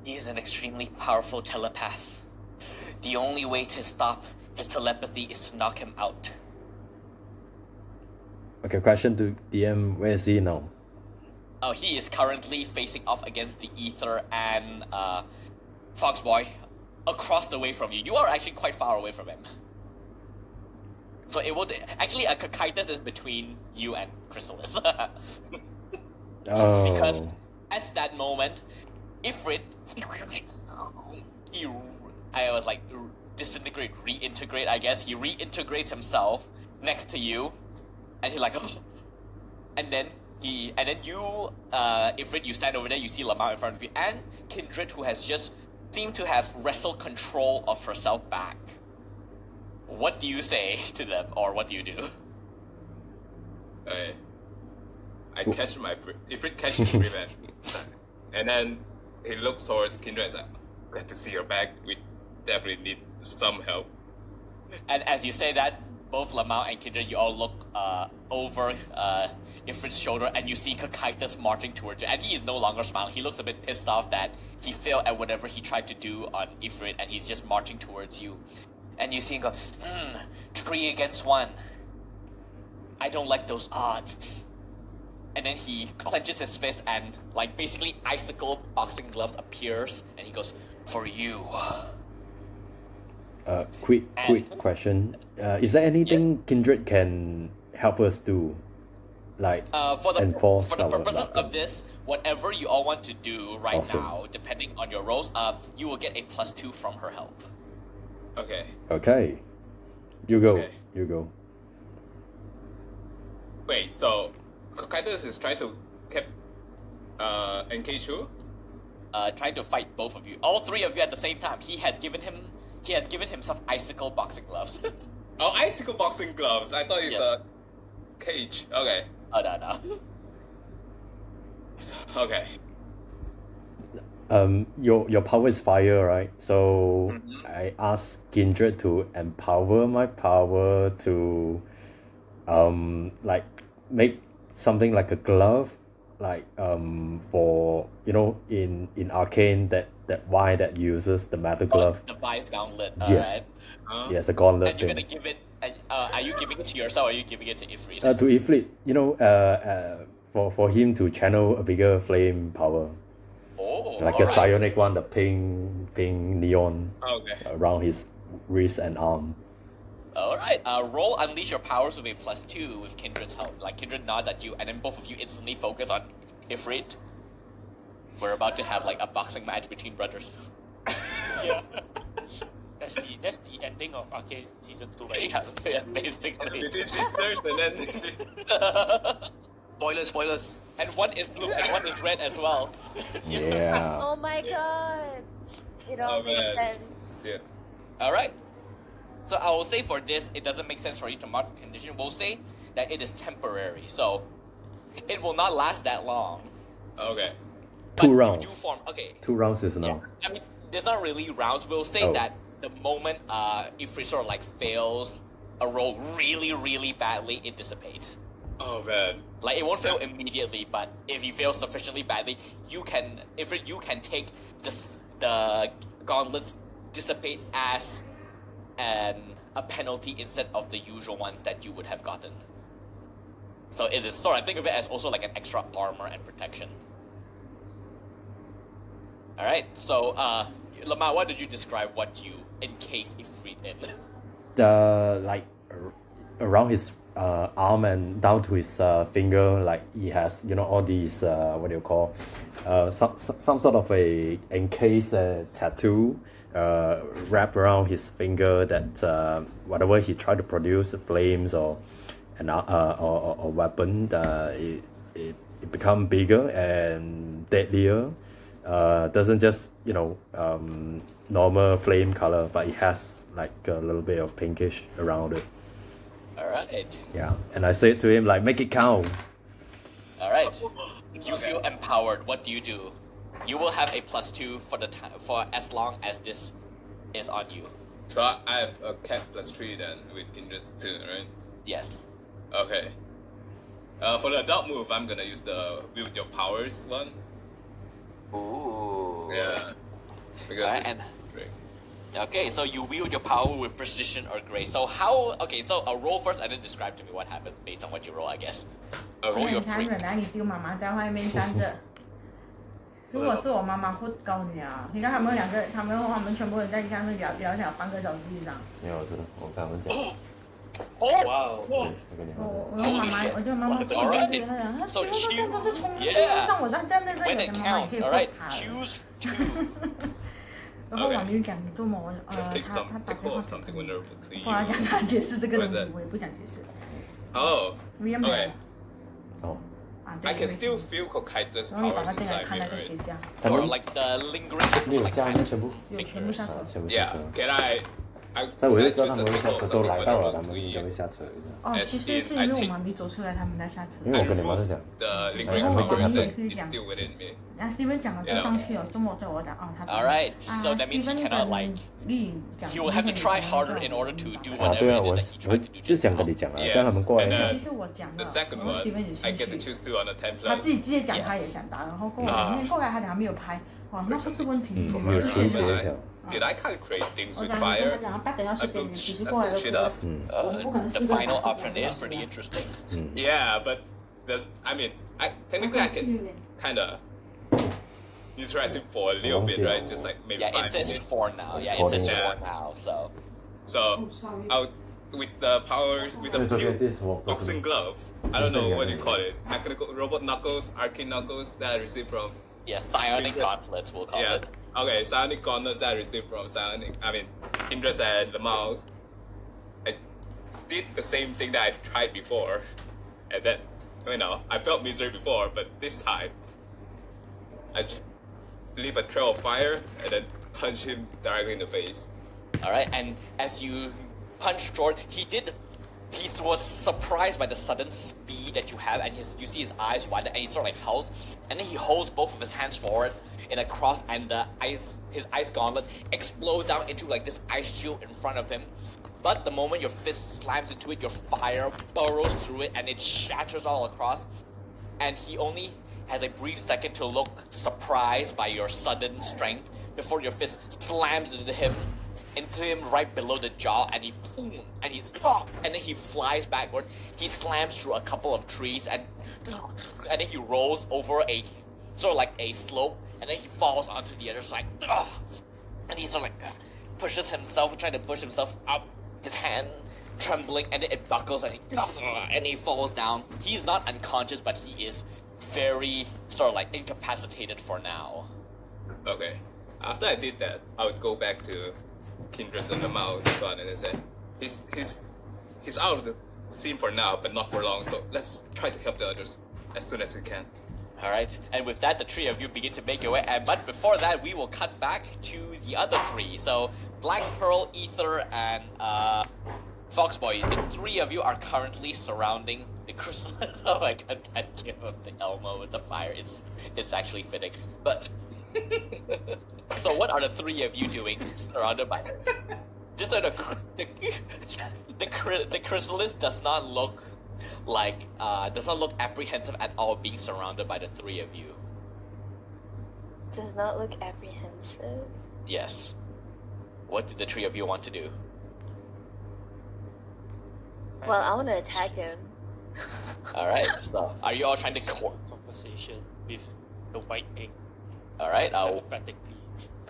A: He is an extremely powerful telepath. The only way to stop his telepathy is to knock him out.
E: Okay, question to DM, where is he now?
A: Oh, he is currently facing off against the Ether and Foxboy across the way from you. You are actually quite far away from him. So it would actually a Kakaitis is between you and Chrysalis.
E: Oh.
A: Because at that moment, Ifrit I was like reintegrate, I guess. He reintegrates himself next to you. And he's like, and then you, Ifrit, you stand over there, you see lemao in front of you, and Kindred, who has just seemed to have wrestled control of herself back. What do you say to them, or what do you do?
D: I catch my Ifrit catches me, man, and then he looks towards Kindred and says, "Glad to see you're back. We definitely need some help."
A: And as you say that, both lemao and Kindred, you all look over Ifrit's shoulder, and you see Kakaitis marching towards you. And he is no longer smiling. He looks a bit pissed off that he failed at whatever he tried to do on Ifrit, and he's just marching towards you. And you see him go, 3 against 1. I don't like those odds. And then he clenches his fist, and like basically icicle boxing gloves appears, and he goes, "For you."
E: Quick question. Is there anything Kindred can help us do? Like
A: For the
E: enforce
A: purposes
E: our
A: of this, whatever you all want to do right
E: Awesome.
A: now, depending on your roles, you will get a +2 from her help.
D: Okay.
E: Okay. You go.
D: Okay.
E: You go.
D: Wait. So, Kakaitis is trying to engage who?
A: Trying to fight both of you, all 3 of you at the same time. He has given himself icicle boxing gloves.
D: Oh, icicle boxing gloves. I thought it's
A: Yeah.
D: a cage. Okay.
A: Oh no.
D: Okay.
E: Your power is fire, right? So
A: Mm-hmm.
E: I asked Kindred to empower my power to like make something like a glove, like for in Arcane that Y that uses the metal glove.
A: The Vice Gauntlet.
E: Yes.
A: Alright.
E: Yes, the gauntlet
A: And you're
E: thing.
A: gonna give it. Are you giving it to yourself, or are you giving it to Ifrit?
E: To Ifrit, for him to channel a bigger flame power,
A: Oh,
E: like a
A: alright.
E: psionic one, the pink neon
D: Okay.
E: around his wrist and arm.
A: Alright, roll Unleash Your Powers with a +2 with Kindred's help. Like, Kindred nods at you, and then both of you instantly focus on Ifrit. We're about to have, like, a boxing match between brothers.
B: Yeah. That's the ending of Arcane Season 2, right?
A: Yeah, basically.
D: Between sisters and then
A: Spoilers. And one is blue, and one is red as well.
E: Yeah.
C: Oh my god! It all
D: Oh,
C: makes
D: man.
C: sense.
D: yeah.
A: Alright. So I will say for this, it doesn't make sense for you to mark the condition. We'll say that it is temporary, so it will not last that long.
D: Okay.
A: But
E: Two
A: you
E: rounds.
A: do form, okay.
E: 2 rounds is enough.
A: I mean, there's not really rounds. We'll say
E: Oh.
A: that the moment Ifrit sort of like fails a roll really, really badly, it dissipates.
D: Oh man.
A: Like, it won't fail immediately, but if you fail sufficiently badly, you can take the gauntlets dissipate as a penalty instead of the usual ones that you would have gotten. So it is sort of, think of it as also like an extra armor and protection. Alright, so Lemao, what did you describe what you encase Ifrit in?
E: Around his arm and down to his finger, like he has all these what do you call some sort of a encased tattoo wrapped around his finger that whatever he tried to produce, flames or weapon, it become bigger and deadlier. Doesn't just normal flame color, but it has like a little bit of pinkish around it.
A: All right.
E: Yeah, and I say to him like, make it count.
A: All right. You feel empowered. What do? You will have a +2 for the time for as long as this is on you.
D: So I have a cat +3 then with Kindred too, right?
A: Yes.
D: Okay. For the adult move, I'm gonna use the wield your powers one.
A: Ooh.
D: Yeah. Because
A: Alright,
D: it's
A: and
D: great.
A: okay, so you wield your power with precision or grace. So how? Okay, so roll first and then describe to me what happens based on what you roll, I guess. Roll
G: 因为
A: your
G: 你看
A: freak.
G: 本来你丢妈妈在外面站着，如果是我妈妈会搞你啊！你看他们两个，他们全部人在下面聊半个小时以上。
E: 没有，我知道，我跟他们讲。
F: Wow.
E: 这个你们
G: 我妈妈，我就妈妈不能这样，她讲，她
A: So
G: 全部
A: choose-
G: 都是冲，
A: yeah.
G: 让我站在这
A: When
G: 里，
A: it
G: 妈妈你
A: counts,
G: 可以
A: all
G: 后
A: right.
G: 卡。
A: Choose 2.
G: 然后网民讲你做么？
D: Just take
G: 他
D: some
G: 打
D: take
G: 电
D: hold
G: 话
D: of something
G: 给
D: whenever
G: 我，
D: to
G: 后来讲他解释这个东
D: What
G: 西
D: is，that？
G: 我也不想解释。
D: Oh.
G: 你也没有
D: Okay.
E: 哦，
G: 啊？对
D: I
G: 对
D: can still feel Kokai's
G: 然后你把
D: powers
G: 它进来
D: inside
G: 看
D: me,
G: 那个
D: right?
G: 鞋架，
E: 他
A: Or
E: 们
A: like the lingering
E: 你有
A: like
E: 下吗？全部？
G: 有全部
A: fingers.
G: 下车。
E: 全部下
D: Yeah.
E: 车。
D: Can I
E: 在我
D: can
E: 就
D: I
E: 知道
D: choose
E: 他
D: a
E: 们会
D: take
E: 下
D: hold
E: 车，
D: of
E: 都
D: something
E: 来到了，
D: whenever
E: 他
D: to
E: 们应该
D: eat?
E: 会下车。
G: 哦，
D: As
G: 其实
D: in,
G: 是
D: I
G: 因为我
D: take-
G: 妈咪走出来，他们在下车。
E: 因为
D: I
E: 我跟你妈
D: remove
E: 是讲，
D: the
E: 哎
D: lingering
E: 他们
D: fingers
E: 他们
D: that
G: 可以
D: is
G: 讲
D: still within me.
G: 然后 Steven 讲了，就上去了，这么对我讲哦，他
A: Alright,
G: 啊
A: so that means he
G: ，Steven
A: cannot
G: 跟
A: like.
G: 丽讲，
A: He will have to try harder in order to do
E: 啊，
A: whatever
E: 对啊，
A: it
E: 我
A: is that he
E: 我
A: tried to do.
E: 就
A: just
E: 想跟
A: now.
E: 你讲啊，
D: Yes,
E: 叫他们过
D: and
E: 来。
G: 其实我讲了，
D: The second
G: 我说
D: one,
G: Steven 有
D: I
G: 兴
D: get to
G: 趣，
D: choose 2 on a 10
G: 他自己
D: plus.
G: 直接讲
A: Yes
G: 他也想打，然后跟我
D: 啊
G: 说，后来他还没有拍，哇，那不是问题，
E: 嗯，
G: 我
E: 没有
G: 就
E: 倾斜
G: 先
E: 一条。
D: Did I calculate things
G: 我
D: with
G: 讲，
D: fire?
G: 他讲8点到10点，
D: I
G: 其实
D: booked-
G: 过来
D: I
G: 的
D: booked
G: 时
D: it
G: 候
D: up.，
G: 我不可能
A: The
G: 4个小
A: final
G: 时
A: option
G: 2
A: is pretty interesting.
D: Yeah, but I mean, technically I can kind of neutralize him for a little bit, right? Just like maybe
A: Yeah,
D: 5
A: it says
D: minutes.
A: 4 now. Yeah, it says
D: Yeah.
A: 4 now. So
D: So, I'll, with the powers, with the
E: It's okay,
D: few
E: this will
D: boxing gloves, I don't know what you call it. Mechanical robot knuckles, arcane knuckles that I received from.
A: yeah, psionic gauntlets we'll call
D: Yeah.
A: it.
D: Okay, psionic gauntlets that I received from Kindred and lemao. I did the same thing that I tried before, and then I felt misery before, but this time I leave a trail of fire and then punch him directly in the face.
A: All right, and as you punch George, he was surprised by the sudden speed that you have, and you see his eyes widen, and he sort of like howls, and then he holds both of his hands forward in a cross, and his ice gauntlet explodes out into like this ice shield in front of him. But the moment your fist slams into it, your fire burrows through it, and it shatters all across. And he only has a brief second to look surprised by your sudden strength before your fist slams into him right below the jaw, and then he flies backward. He slams through a couple of trees, and then he rolls over a sort of like a slope, and then he falls onto the other side. And he sort of like trying to push himself up, his hand trembling, and then it buckles, and he falls down. He's not unconscious, but he is very sort of like incapacitated for now.
D: Okay. After I did that, I would go back to Kindred and lemao spot and I said, he's out of the scene for now, but not for long. So let's try to help the others as soon as we can.
A: All right, and with that, the three of you begin to make your way. But before that, we will cut back to the other three. So Black Pearl, Ether, and Foxboy. The three of you are currently surrounding the chrysalis. Oh my god, that give up the Elmo with the fire. It's actually fitting. But so what are the three of you doing surrounded by? Just so the chrysalis does not look apprehensive at all being surrounded by the three of you.
C: Does not look apprehensive.
A: Yes. What do the three of you want to do?
C: Well, I want to attack him.
A: Alright, so are you all trying to
B: conversation with the white egg
A: Alright,
B: telepathically.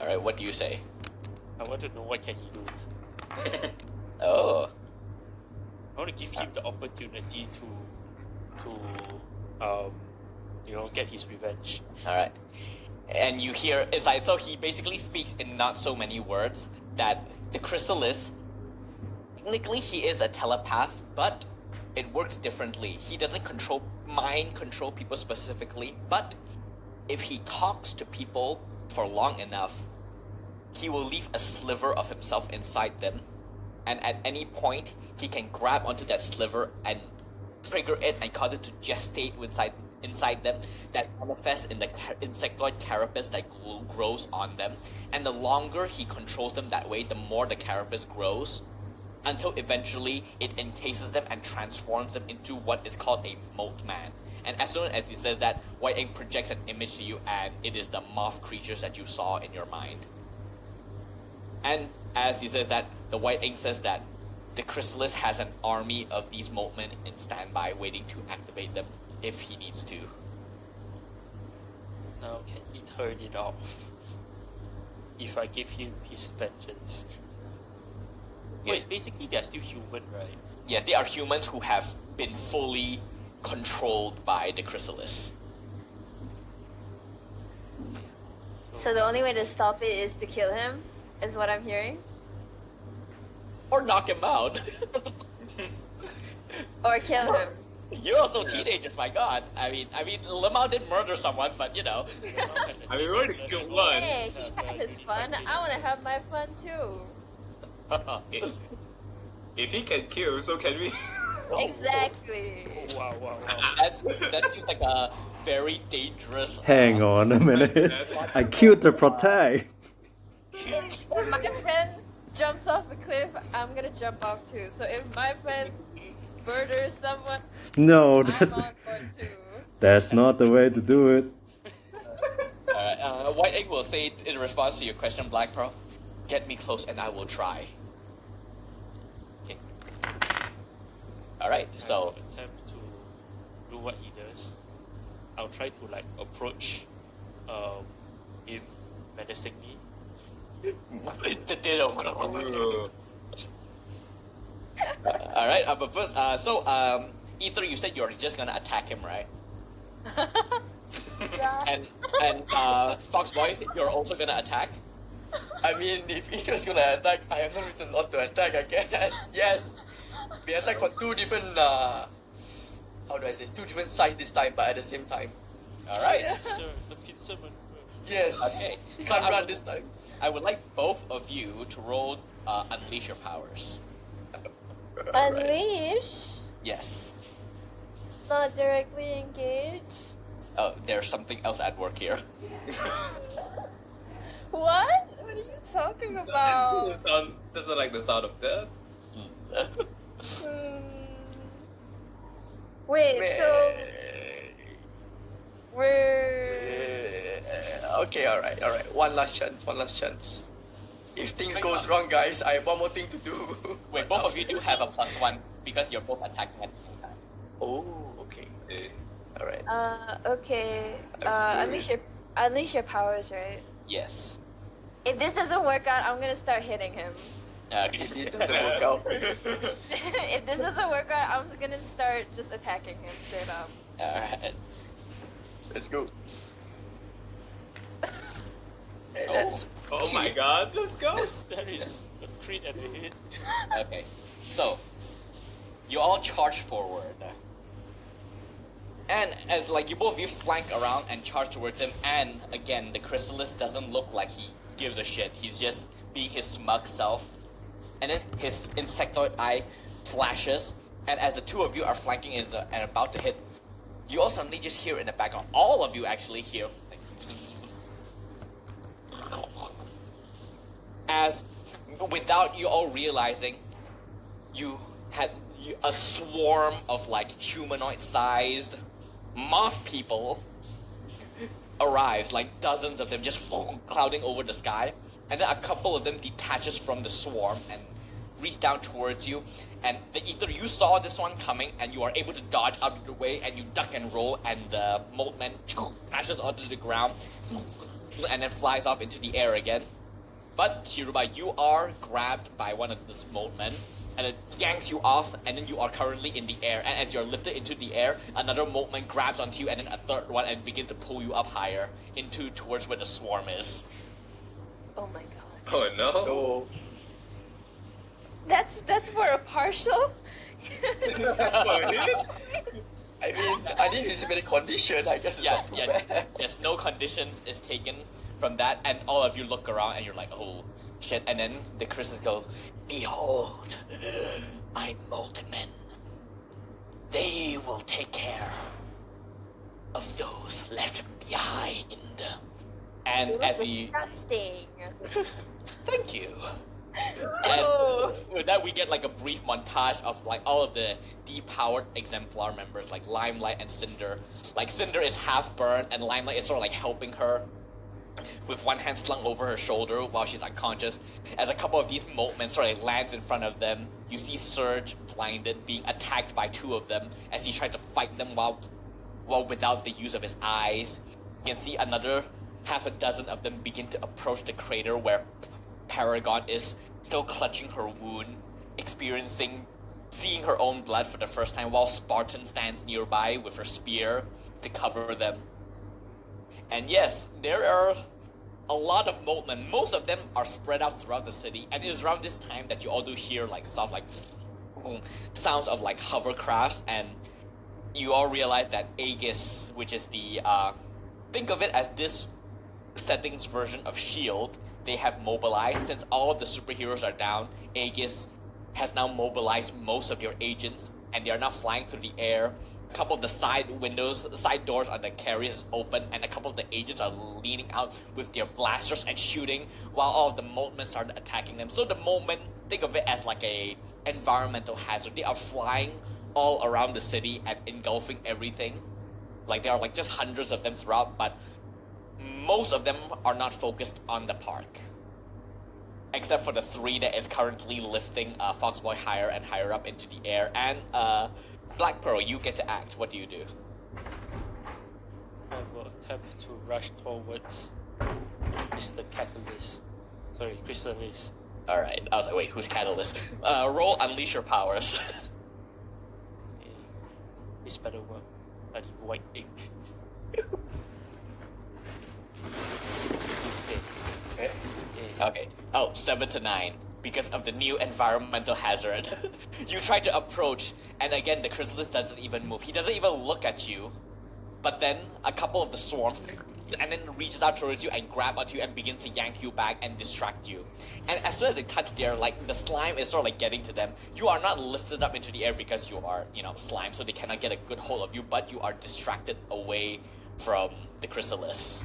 A: alright, what do you say?
B: I want to know what can he do.
A: Oh.
B: I want to give him the opportunity to get his revenge.
A: Alright. And you hear inside, so he basically speaks in not so many words that the chrysalis, technically he is a telepath, but it works differently. He doesn't mind control people specifically, but if he talks to people for long enough, he will leave a sliver of himself inside them, and at any point he can grab onto that sliver and trigger it and cause it to gestate inside them, that manifests in the insectoid carapace that grows on them. And the longer he controls them that way, the more the carapace grows, until eventually it encases them and transforms them into what is called a moltman. And as soon as he says that, White Ink projects an image to you, and it is the moth creatures that you saw in your mind. And as he says that, the White Ink says that the Chrysalis has an army of these moltmen in standby, waiting to activate them if he needs to.
B: Now can he turn it off? If I give him his vengeance.
A: Yes.
B: Wait, basically they're still human, right?
A: Yes, they are humans who have been fully controlled by the Chrysalis.
C: So the only way to stop it is to kill him, is what I'm hearing?
A: Or knock him out.
C: Or kill him.
A: You're also teenagers, my god. I mean, Lemao did murder someone, but you know.
D: I mean, we already killed one.
C: Hey, he had his fun. I want to have my fun too.
D: If he can kill, so can we.
C: Exactly.
B: Oh, wow.
A: That seems like a very dangerous.
E: Hang on a minute. I killed the protect.
C: If my friend jumps off a cliff, I'm gonna jump off too. So if my friend murders someone,
E: No,
C: I'm
E: that's
C: on board too.
E: that's not the way to do it.
A: White Egg will say in response to your question, Black Pearl, get me close and I will try. Okay. Alright,
B: I
A: so
B: will attempt to do what he does. I'll try to like approach him menacing me.
A: Alright, but first, Ether, you said you're just gonna attack him, right? And Foxboy, you're also gonna attack?
F: I mean, if Ethan's gonna attack, I have no reason not to attack, I guess. Yes. We attack from two different, how do I say, two different sides this time, but at the same time.
A: Alright.
B: Sir, the pizza man.
F: Yes.
A: Okay. So
F: Can't
A: I
F: run
A: would,
F: this time.
A: I would like both of you to roll Unleash your powers.
C: Unleash?
A: Yes.
C: Not directly engage?
A: Oh, there's something else at work here.
C: What? What are you talking about?
D: Doesn't like the sound of death.
C: Hmm. Wait, so we're
F: Okay, alright. One last chance. If things goes wrong, guys, I have one more thing to do.
A: Wait, both of you do have a +1 because you're both attacking at the same time.
F: Oh, okay. Alright.
C: okay. Unleash your powers, right?
A: Yes.
C: If this doesn't work out, I'm gonna start hitting him.
A: Okay.
F: It doesn't work out.
C: If this doesn't work out, I'm gonna start just attacking him straight up.
A: Alright.
F: Let's go.
D: Oh my god, let's go.
B: That is a crit and a hit.
A: Okay. So, you all charge forward. And as like you both of you flank around and charge towards him, and again, the Chrysalis doesn't look like he gives a shit. He's just being his smug self. And then his insectoid eye flashes, and as the two of you are flanking and about to hit, you all suddenly just hear in the background, all of you actually hear, like, as without you all realizing, you had a swarm of like humanoid-sized moth people arrives, like dozens of them just clouding over the sky, and then a couple of them detaches from the swarm and reach down towards you, and either you saw this one coming and you are able to dodge out of the way and you duck and roll, and the moltman crashes onto the ground and then flies off into the air again. But Shiruba, you are grabbed by one of these moltmen, and it yanks you off, and then you are currently in the air. And as you're lifted into the air, another moltman grabs onto you, and then a third one, and begins to pull you up higher towards where the swarm is.
C: Oh my god.
D: Oh no.
F: Oh.
C: That's for a partial?
F: I mean, I didn't receive any condition, I guess. It's not too bad.
A: Yes, no conditions is taken from that, and all of you look around and you're like, oh, shit, and then the chrysalis goes, "Behold, my molten men. They will take care of those left behind." And
C: They
A: as
C: look
A: he,
C: disgusting.
A: thank you.
C: Oh.
A: And with that, we get like a brief montage of like all of the depowered exemplar members, like Limelight and Cinder. Like Cinder is half burned, and Limelight is sort of like helping her with one hand slung over her shoulder while she's unconscious. As a couple of these moments sort of lands in front of them, you see Surge, blinded, being attacked by two of them as he tried to fight them while without the use of his eyes. You can see another half a dozen of them begin to approach the crater where Paragon is still clutching her wound, seeing her own blood for the first time, while Spartan stands nearby with her spear to cover them. And yes, there are a lot of Moltmen. Most of them are spread out throughout the city, and it is around this time that you all do hear like soft like sounds of like hovercrafts, and you all realize that Aegis, which is the think of it as this settings version of SHIELD, they have mobilized. Since all of the superheroes are down, Aegis has now mobilized most of your agents, and they are now flying through the air. A couple of the side doors on the carriers open, and a couple of the agents are leaning out with their blasters and shooting, while all of the Moltmen start attacking them. So the Moltmen, think of it as like a environmental hazard. They are flying all around the city and engulfing everything. Like there are like just hundreds of them throughout, but most of them are not focused on the park, except for the three that is currently lifting Foxboy higher and higher up into the air. And Black Pearl, you get to act. What do you do?
B: I will attempt to rush towards Mr. Catalyst. Sorry, Chrysalis.
A: All right. I was like, wait, who's Catalyst? Roll Unleash Your Powers.
B: Okay. This better work. Bloody white ink. Okay.
A: Okay. Oh, 7 to 9. Because of the new environmental hazard. You try to approach, and again, the chrysalis doesn't even move. He doesn't even look at you. But then, a couple of the swarms, and then reaches out towards you and grab onto you and begin to yank you back and distract you. And as soon as they touch there, like, the slime is sort of like getting to them. You are not lifted up into the air because you are, slime, so they cannot get a good hold of you, but you are distracted away from the chrysalis.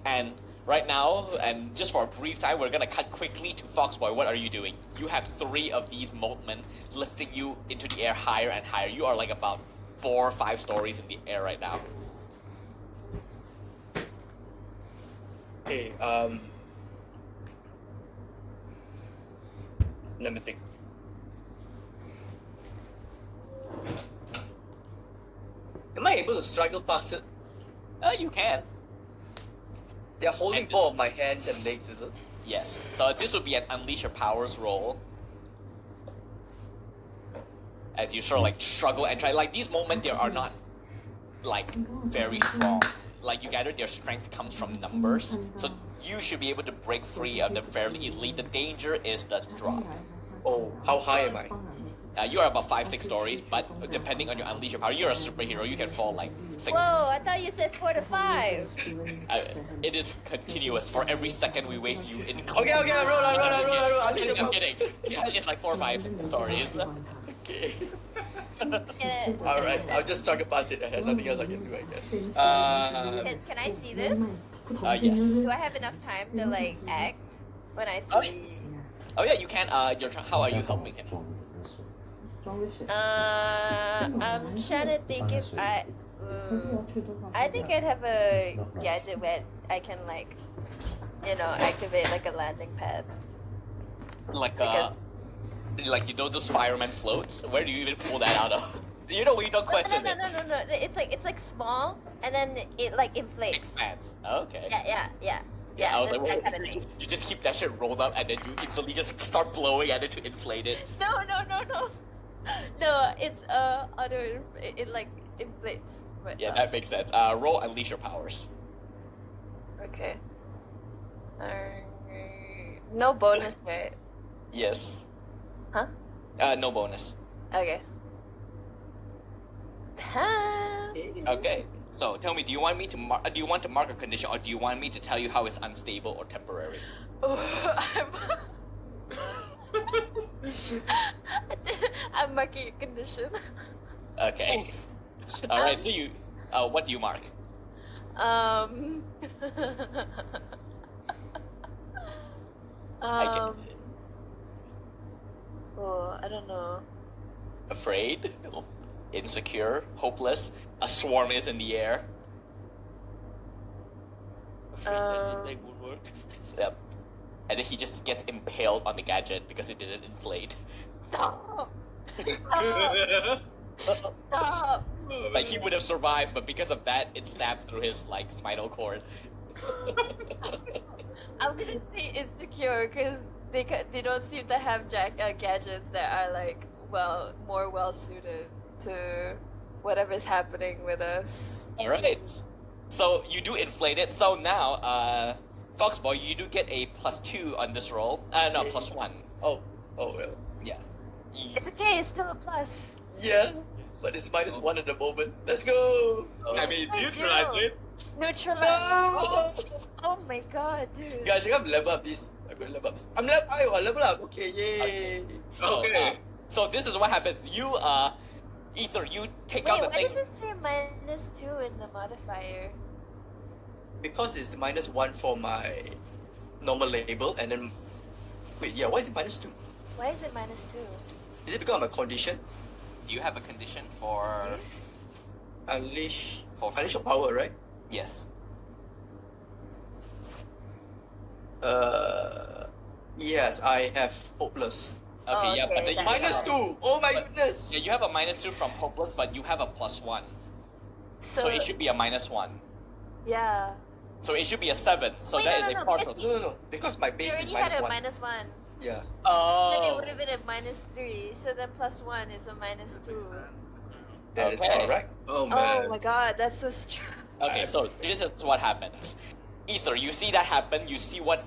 A: And right now, and just for a brief time, we're gonna cut quickly to Foxboy. What are you doing? You have 3 of these Moltmen lifting you into the air higher and higher. You are like about 4 or 5 stories in the air right now.
F: Okay, let me think. Am I able to struggle past it?
A: You can.
F: They're holding both of my hands and legs, is it?
A: Yes. So this would be an Unleash Your Powers roll. As you sort of like struggle and try. Like these moments, they are not like very strong. Like you gather their strength comes from numbers. So you should be able to break free of them fairly easily. The danger is the drop.
F: Oh, how high am I?
A: You are about 5-6 stories, but depending on your Unleash Your Power, you're a superhero. You can fall like 6.
C: Whoa, I thought you said 4 to 5.
A: It is continuous. For every second we waste, you in.
F: Okay, roll.
A: I'm kidding. Yeah, it's like 4 or 5 stories.
F: Okay.
C: Can,
F: Alright, I'll just struggle past it. There's nothing else I can do, I guess.
C: can I see this?
A: Yes.
C: Do I have enough time to like act when I see?
A: Oh yeah, you can. How are you helping him?
C: I'm trying to think if I think I'd have a gadget where I can like, activate like a landing pad.
A: Like those fireman floats. Where do you even pull that out of? We don't question it.
C: No. It's like small, and then it like inflates.
A: Expands. Okay.
C: Yeah.
A: I was like,
C: that
A: well,
C: kind of thing.
A: you just keep that shit rolled up, and then you instantly just start blowing at it to inflate it.
C: No. No, it's other. It like inflates. But,
A: Yeah, that makes sense. Roll Unleash Your Powers.
C: Okay. No bonus, right?
A: Yes.
C: Huh?
A: No bonus.
C: Okay.
A: Okay. So tell me, do you want me to do you want to mark a condition, or do you want me to tell you how it's unstable or temporary?
C: I'm marking a condition.
A: Okay. All right. So you, what do you mark?
C: Um.
A: I
C: Oh, I don't know.
A: Afraid, insecure, hopeless. A swarm is in the air.
B: Afraid that it won't work.
A: Yep. And then he just gets impaled on the gadget because it didn't inflate.
C: Stop! Stop! Stop!
A: Like he would have survived, but because of that, it stabbed through his like spinal cord.
C: I'm gonna say insecure because they don't seem to have gadgets that are like more well suited to whatever's happening with us.
A: All right. So you do inflate it. So now, Foxboy, you do get a +2 on this roll. No, +1.
F: Oh well.
A: Yeah.
C: It's okay. It's still a plus.
F: Yeah, but it's -1 at the moment. Let's go.
D: I mean,
C: Wait,
D: neutralize
C: zero.
D: it.
C: Neutralize.
F: No.
C: Oh my god, dude.
F: Guys, I gotta level up this. I'm gonna level up. I level up. Okay, yay.
A: So,
D: Okay.
A: so this is what happens. You, Ether, you take
C: Wait,
A: out the
C: why
A: thing.
C: does it say -2 in the modifier?
F: Because it's -1 for my normal label, and then wait, yeah, why is it -2?
C: Why is it -2?
F: Is it because of my condition?
A: Do you have a condition for?
F: Unleash
A: For
F: unleash your power, right?
A: Yes.
F: Yes, I have hopeless.
A: Okay,
C: Oh,
A: yeah,
C: okay,
A: but then you
C: that's
F: -2. Oh my
A: But-
F: goodness.
A: Yeah, you have a -2 from hopeless, but you have a +1, so it should be a -1.
C: Yeah.
A: So it should be a 7. So
C: Wait,
A: that
C: no,
A: is
C: no,
A: a
C: no,
A: partial.
C: because
F: No, because my
C: You
F: base is
C: already had a
F: -1.
C: -1.
F: Yeah.
C: Then it
A: Oh.
C: would have been a -3. So then +1 is a -2.
F: That is
A: Okay.
F: correct.
D: Oh
C: Oh
D: man.
C: my god, that's so strange.
A: Okay, so this is what happens. Ether, you see that happen, you see what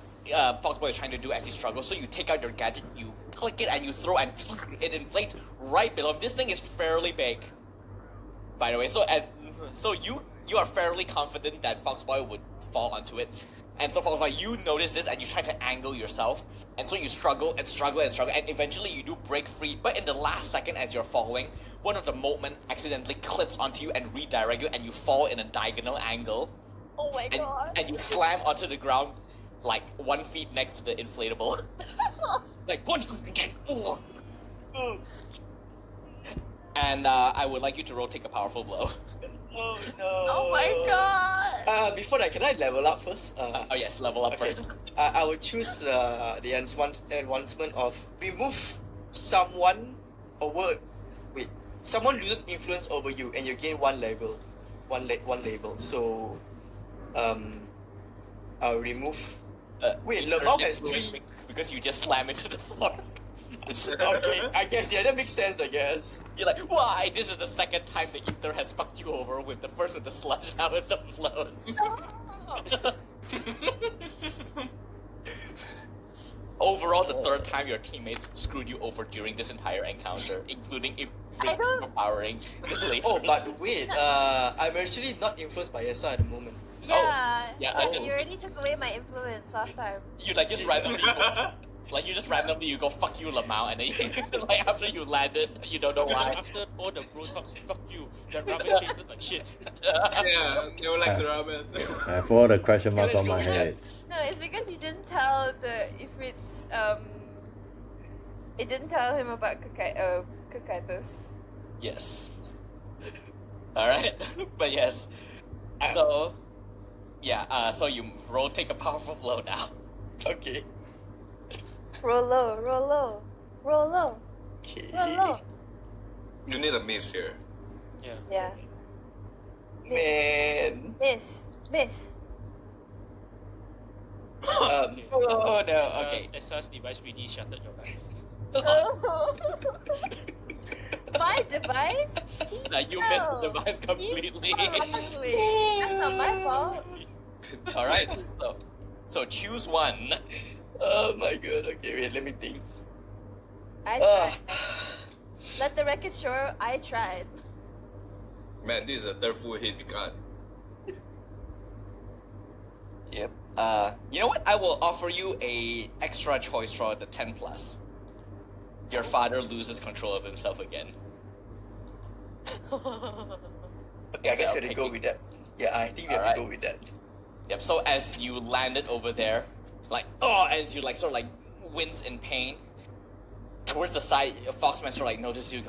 A: Foxboy is trying to do as he struggles, so you take out your gadget, you click it, and you throw, and it inflates right below him. This thing is fairly big, by the way. So you are fairly confident that Foxboy would fall onto it. And so Foxboy, you notice this, and you try to angle yourself, and so you struggle and struggle and struggle, and eventually you do break free, but in the last second as you're falling, one of the moment accidentally clips onto you and redirect you, and you fall in a diagonal angle.
C: Oh my
A: And you slam onto the ground like 1 feet next to the inflatable. Like punch. And I would like you to roll take a powerful blow.
F: Oh no.
C: Oh my god.
F: Before that, can I level up first?
A: Oh yes, level up
F: Okay.
A: first.
F: I would choose the advancement of remove someone over. Wait, someone loses influence over you, and you gain one level, one label. So, I'll remove. Wait, lemao has 3.
A: Because you just slam into the floor.
F: Okay, I guess that makes sense. I guess.
A: You're like, why? This is the second time the ether has fucked you over, with the first with the slush, now with the flows. Overall, the third time your teammates screwed you over during this entire encounter, including if
C: I don't-
A: empowering.
F: Oh, but wait. I'm actually not influenced by Esa at the moment.
C: Yeah.
A: Yeah, I just-
C: You already took away my influence last time.
A: You like just randomly go, like you just randomly you go fuck you lamao, and then you, like after you landed you don't know why.
B: After all the bro talks, fuck you. That ramen tasted like shit.
D: Yeah, they were like the ramen.
E: I have all the question marks on
F: let's
E: my
F: go.
E: head.
C: No, it's because you didn't tell if it's it didn't tell him about Kakaitos.
A: Yes. All right, but yes. So yeah, so you roll take a powerful blow now.
F: Okay.
C: Roll low, roll low, roll low,
F: Okay.
C: roll low.
D: You need a miss here.
B: Yeah.
C: Yeah.
F: Man.
C: Miss.
A: Oh no. Okay.
B: Esa's device really shattered your life.
C: My device?
A: Like you missed the device completely.
C: Exactly. That's not my fault.
A: All right. So choose one.
F: Oh my god. Okay, wait. Let me think.
C: I tried. Let the record show I tried.
D: Man, this is the third full hit we got.
A: Yep. You know what? I will offer you a extra choice for the 10 plus. Your father loses control of himself again.
F: Yeah, I guess
A: So
F: we have to go
A: picking-
F: with that. Yeah, I think we have
A: Alright.
F: to go with that.
A: Yep. So as you landed over there, like and you like sort of like wince in pain. Towards the side, Foxman sort of like notices you.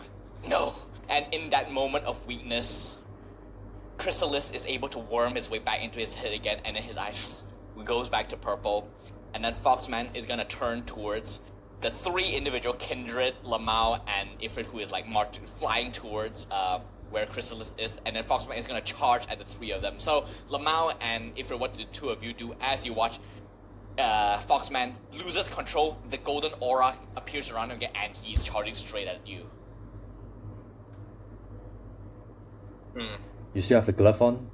A: No. And in that moment of weakness, Chrysalis is able to worm his way back into his head again, and then his eyes goes back to purple. And then Foxman is gonna turn towards the three individual Kindred, Lemao, and Ifrit, who is like flying towards where Chrysalis is, and then Foxman is gonna charge at the three of them. So Lemao and Ifrit, what do the two of you do as you watch Foxman loses control? The golden aura appears around him again, and he's charging straight at you.
E: You still have the glove on?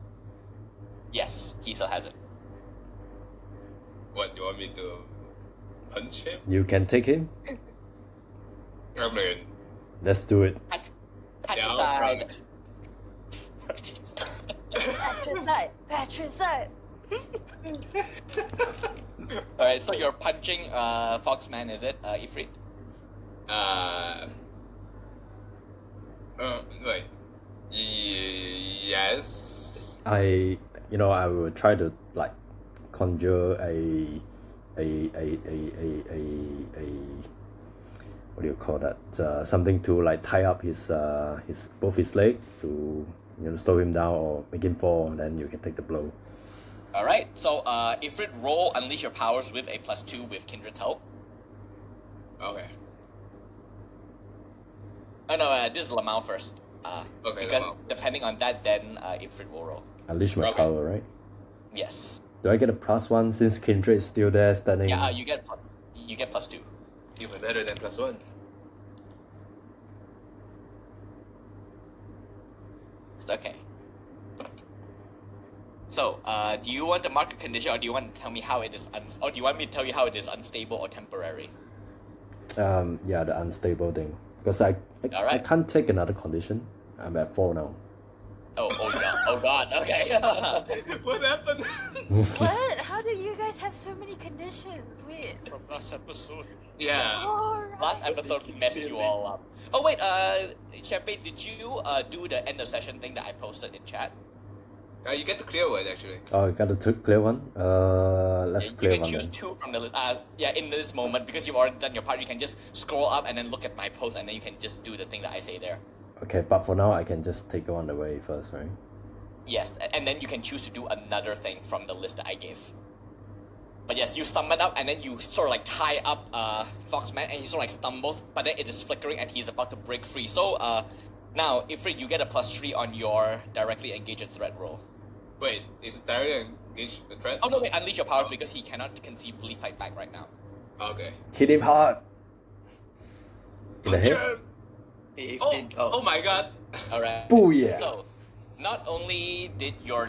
A: Yes, he still has it.
D: What, you want me to punch him?
E: You can take him?
D: I mean,
E: Let's do it.
A: Patricide.
C: Patricide. Patricide.
A: Alright, so you're punching Foxman, is it, Ifrit?
D: wait. Yes.
E: I will try to like conjure a what do you call that? Something to like tie up his both his leg to slow him down or make him fall, and then you can take the blow.
A: Alright, so Ifrit, roll Unleash Your Powers with a +2 with Kindred's help.
D: Okay.
A: Oh no, this is Lemao first.
D: Okay,
A: Because
D: Lemao first.
A: depending on that, then Ifrit will roll.
E: Unleash my
D: Okay.
E: power, right?
A: Yes.
E: Do I get a +1 since Kindred is still there standing?
A: Yeah, you get +2.
D: Even better than +1.
A: It's okay. So, do you want to mark a condition, or do you want to tell me how it is or do you want me to tell you how it is unstable or temporary?
E: Yeah, the unstable thing. Because I
A: Alright.
E: can't take another condition. I'm at 4 now.
A: Oh god. Oh god, okay.
D: What happened?
C: What? How do you guys have so many conditions? Wait.
B: From last episode.
D: Yeah.
C: Alright.
A: Last episode messed you all up. Oh wait, Champagne, did you do the end of session thing that I posted in chat?
D: You get to clear one actually.
E: Oh, you got to clear one? Let's
A: You
E: clear
A: can
E: one
A: choose
E: then.
A: 2 from the list. In this moment, because you've already done your part, you can just scroll up and then look at my post, and then you can just do the thing that I say there.
E: Okay, but for now I can just take one away first, right?
A: Yes, and then you can choose to do another thing from the list that I gave. But yes, you summon up, and then you sort of like tie up Foxman, and he sort of like stumbles, but then it is flickering, and he's about to break free. So now, Ifrit, you get a +3 on your directly engage a threat roll.
D: Wait, is it directly engage the threat?
A: Oh no, wait, unleash your powers because he cannot conceivably fight back right now.
D: Okay.
E: Hit him hard! In the head?
D: Punch him!
F: If
D: Oh,
F: they-
D: oh my god.
A: Alright.
E: Booyah!
A: So, not only did your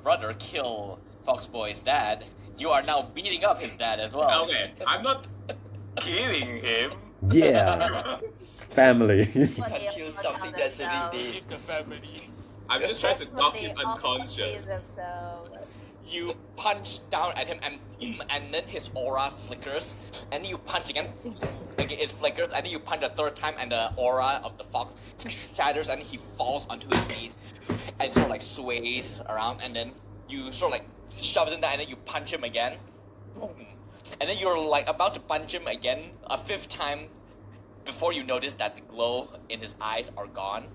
A: brother kill Foxboy's dad, you are now beating up his dad as well.
D: Okay, I'm not killing him.
E: Yeah! Family!
C: That's what they
F: Kill
C: all
F: something
C: tell
F: that's
C: themselves.
F: already dead.
B: Leave the family.
D: I'm just trying
C: That's
D: to
C: what
D: knock
C: they
D: him
C: all
D: unconscious.
C: say themselves.
A: You punch down at him, and then his aura flickers, and then you punch again, it flickers, and then you punch a third time, and the aura of the fox shatters, and he falls onto his knees, and sort of like sways around, and then you sort of like shove it in there, and then you punch him again, and then you're like about to punch him again a 5th time before you notice that the glow in his eyes are gone,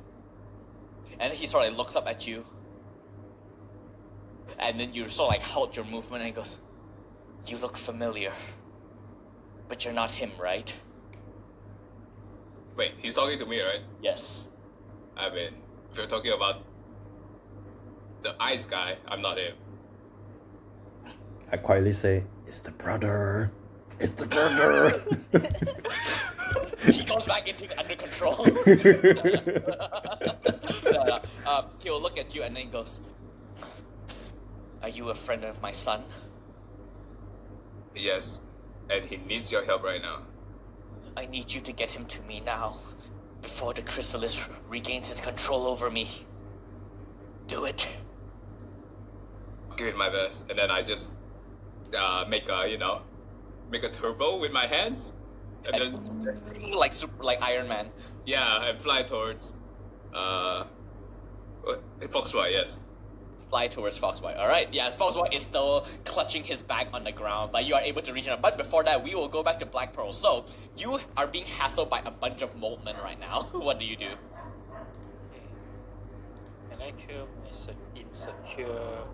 A: and then he sort of like looks up at you. And then you sort of like halt your movement, and he goes, "You look familiar, but you're not him, right?"
D: Wait, he's talking to me, right?
A: Yes.
D: I mean, if you're talking about the ice guy, I'm not him.
E: I quietly say, it's the brother! It's the brother!
A: He goes back into under control. He'll look at you and then goes, "Are you a friend of my son?"
D: Yes, and he needs your help right now.
A: "I need you to get him to me now, before the chrysalis regains his control over me. Do it."
D: give it my best, and then I just make a turbo with my hands, and then
A: like Iron Man.
D: yeah, and fly towards Foxboy. Yes.
A: Fly towards Foxboy. Alright, yeah, Foxboy is still clutching his back on the ground, but you are able to reach him. But before that, we will go back to Black Pearl. So, you are being hassled by a bunch of moldmen right now. What do you do?
B: Okay. Can I cure my insecure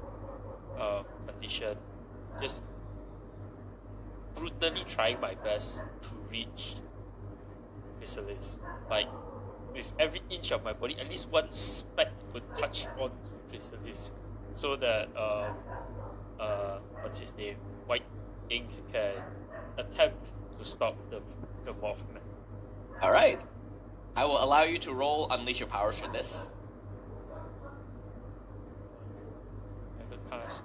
B: condition? Just brutally trying my best to reach Chrysalis. Like, with every inch of my body, at least one speck would touch on Chrysalis, so that what's his name, White Ink can attempt to stop the Mothman.
A: Alright. I will allow you to roll Unleash Your Powers for this.
B: I could cast.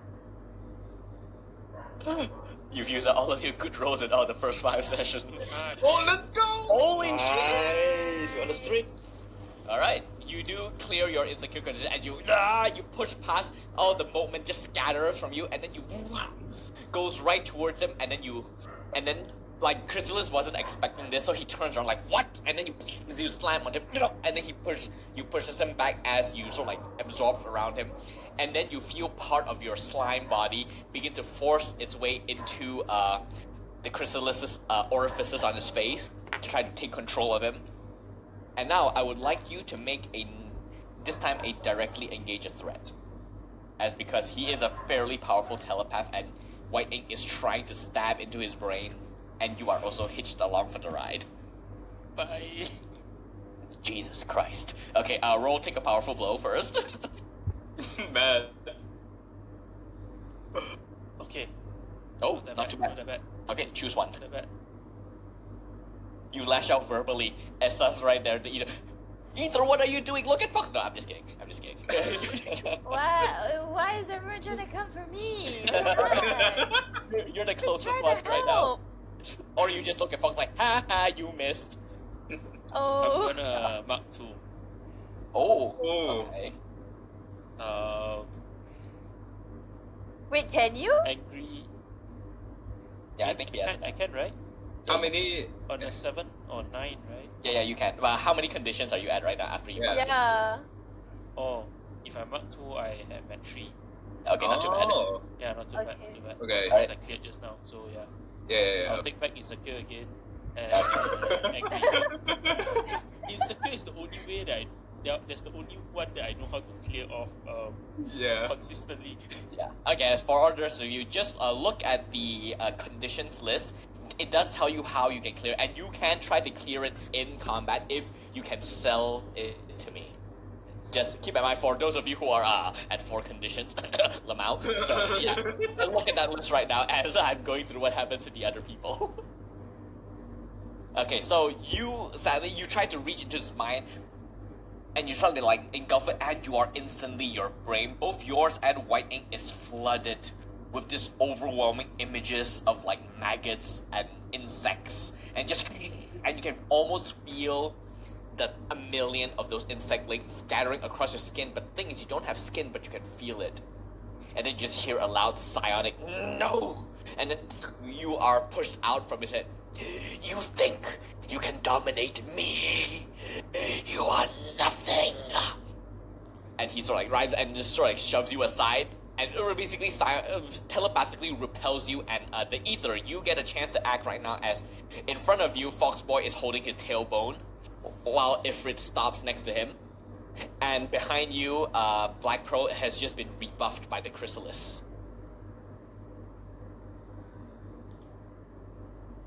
A: You've used all of your good rolls in all the first 5 sessions.
D: Oh, let's go!
A: Holy shit!
F: Nice, you're on the streak.
A: Alright, you do clear your insecure condition as you push past all the moment just scatters from you, and then you goes right towards him, and then like Chrysalis wasn't expecting this, so he turns around like what? And then you slam on him, and then you pushes him back as you sort of like absorb around him, and then you feel part of your slime body begin to force its way into the Chrysalis's orifices on his face to try to take control of him. And now I would like you to make this time a directly engage a threat. As because he is a fairly powerful telepath and White Ink is trying to stab into his brain, and you are also hitched along for the ride. Bye. Jesus Christ. Okay, roll take a powerful blow first.
D: Man.
B: Okay.
A: Oh,
B: Not that
A: not too
B: bad. Not
A: bad.
B: that bad.
A: Okay, choose one.
B: Not that bad.
A: You lash out verbally. Essa's right there. Ether, what are you doing? Look at Fox. No, I'm just kidding.
C: Why is everyone trying to come for me? Why?
A: You're the
C: I'm
A: closest
C: trying
A: one
C: to
A: right now.
C: help.
A: Or you just look at Fox like, ha ha, you missed.
C: Oh.
B: I'm gonna Mark 2.
A: Oh,
D: Oh.
A: okay.
C: Wait, can you?
B: Angry.
A: Yeah, I think he has.
B: I can, right?
D: How many?
B: On a 7 or 9, right?
A: Yeah, you can. Well, how many conditions are you at right now after you
D: Yeah.
A: mark?
C: Yeah.
B: Oh, if I Mark 2, I am at 3.
A: Okay, not too bad.
D: Oh.
B: Yeah, not too bad.
C: Okay.
B: Not too bad.
D: Okay.
B: Because I cleared just now, so yeah.
D: Yeah.
B: I'll take back insecure again. And angry. Insecure is the only way that that's the only one that I know how to clear off
D: Yeah.
B: consistently.
A: Yeah. Okay, as for others of you, just look at the conditions list. It does tell you how you can clear, and you can try to clear it in combat if you can sell it to me. Just keep in mind for those of you who are at 4 conditions, lemao. So yeah, look at that list right now as I'm going through what happens to the other people. Okay, so sadly you try to reach into his mind, and you try to like engulf it, and you are instantly, your brain, both yours and White Ink, is flooded with this overwhelming images of like maggots and insects, and you can almost feel a million of those insect legs scattering across your skin. But the thing is, you don't have skin, but you can feel it, and then you just hear a loud psionic no, and then you are pushed out from his head. You think you can dominate me? You are nothing. And he sort of like rides and just sort of like shoves you aside, and basically telepathically repels you. And the Ether, you get a chance to act right now, as in front of you, Foxboy is holding his tailbone, while Ifrit stops next to him, and behind you, Black Pearl has just been rebuffed by the Chrysalis.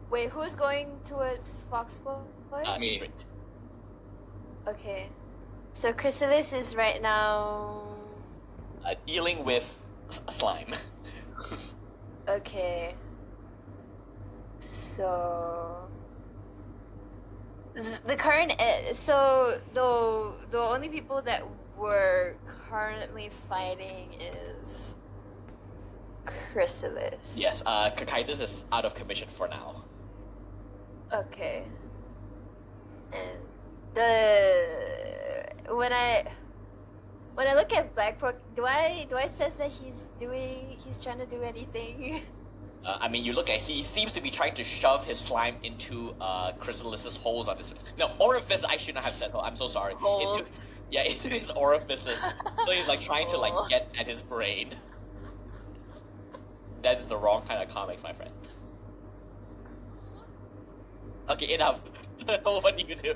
C: Wait, who's going towards Foxboy?
D: Me.
A: Ifrit.
C: Okay. So Chrysalis is right now.
A: Dealing with slime.
C: Okay. So the current so the only people that we're currently fighting is Chrysalis.
A: Yes, Kakaitis is out of commission for now.
C: Okay. And When I look at Blackbrook, do I sense that he's trying to do anything?
A: I mean, you look at he seems to be trying to shove his slime into Chrysalis's holes on his no orifice. I shouldn't have said. I'm so sorry.
C: Holes.
A: Into his orifices. So he's like trying to like
C: Oh.
A: get at his brain. That is the wrong kind of comics, my friend. Okay, enough. What do you do?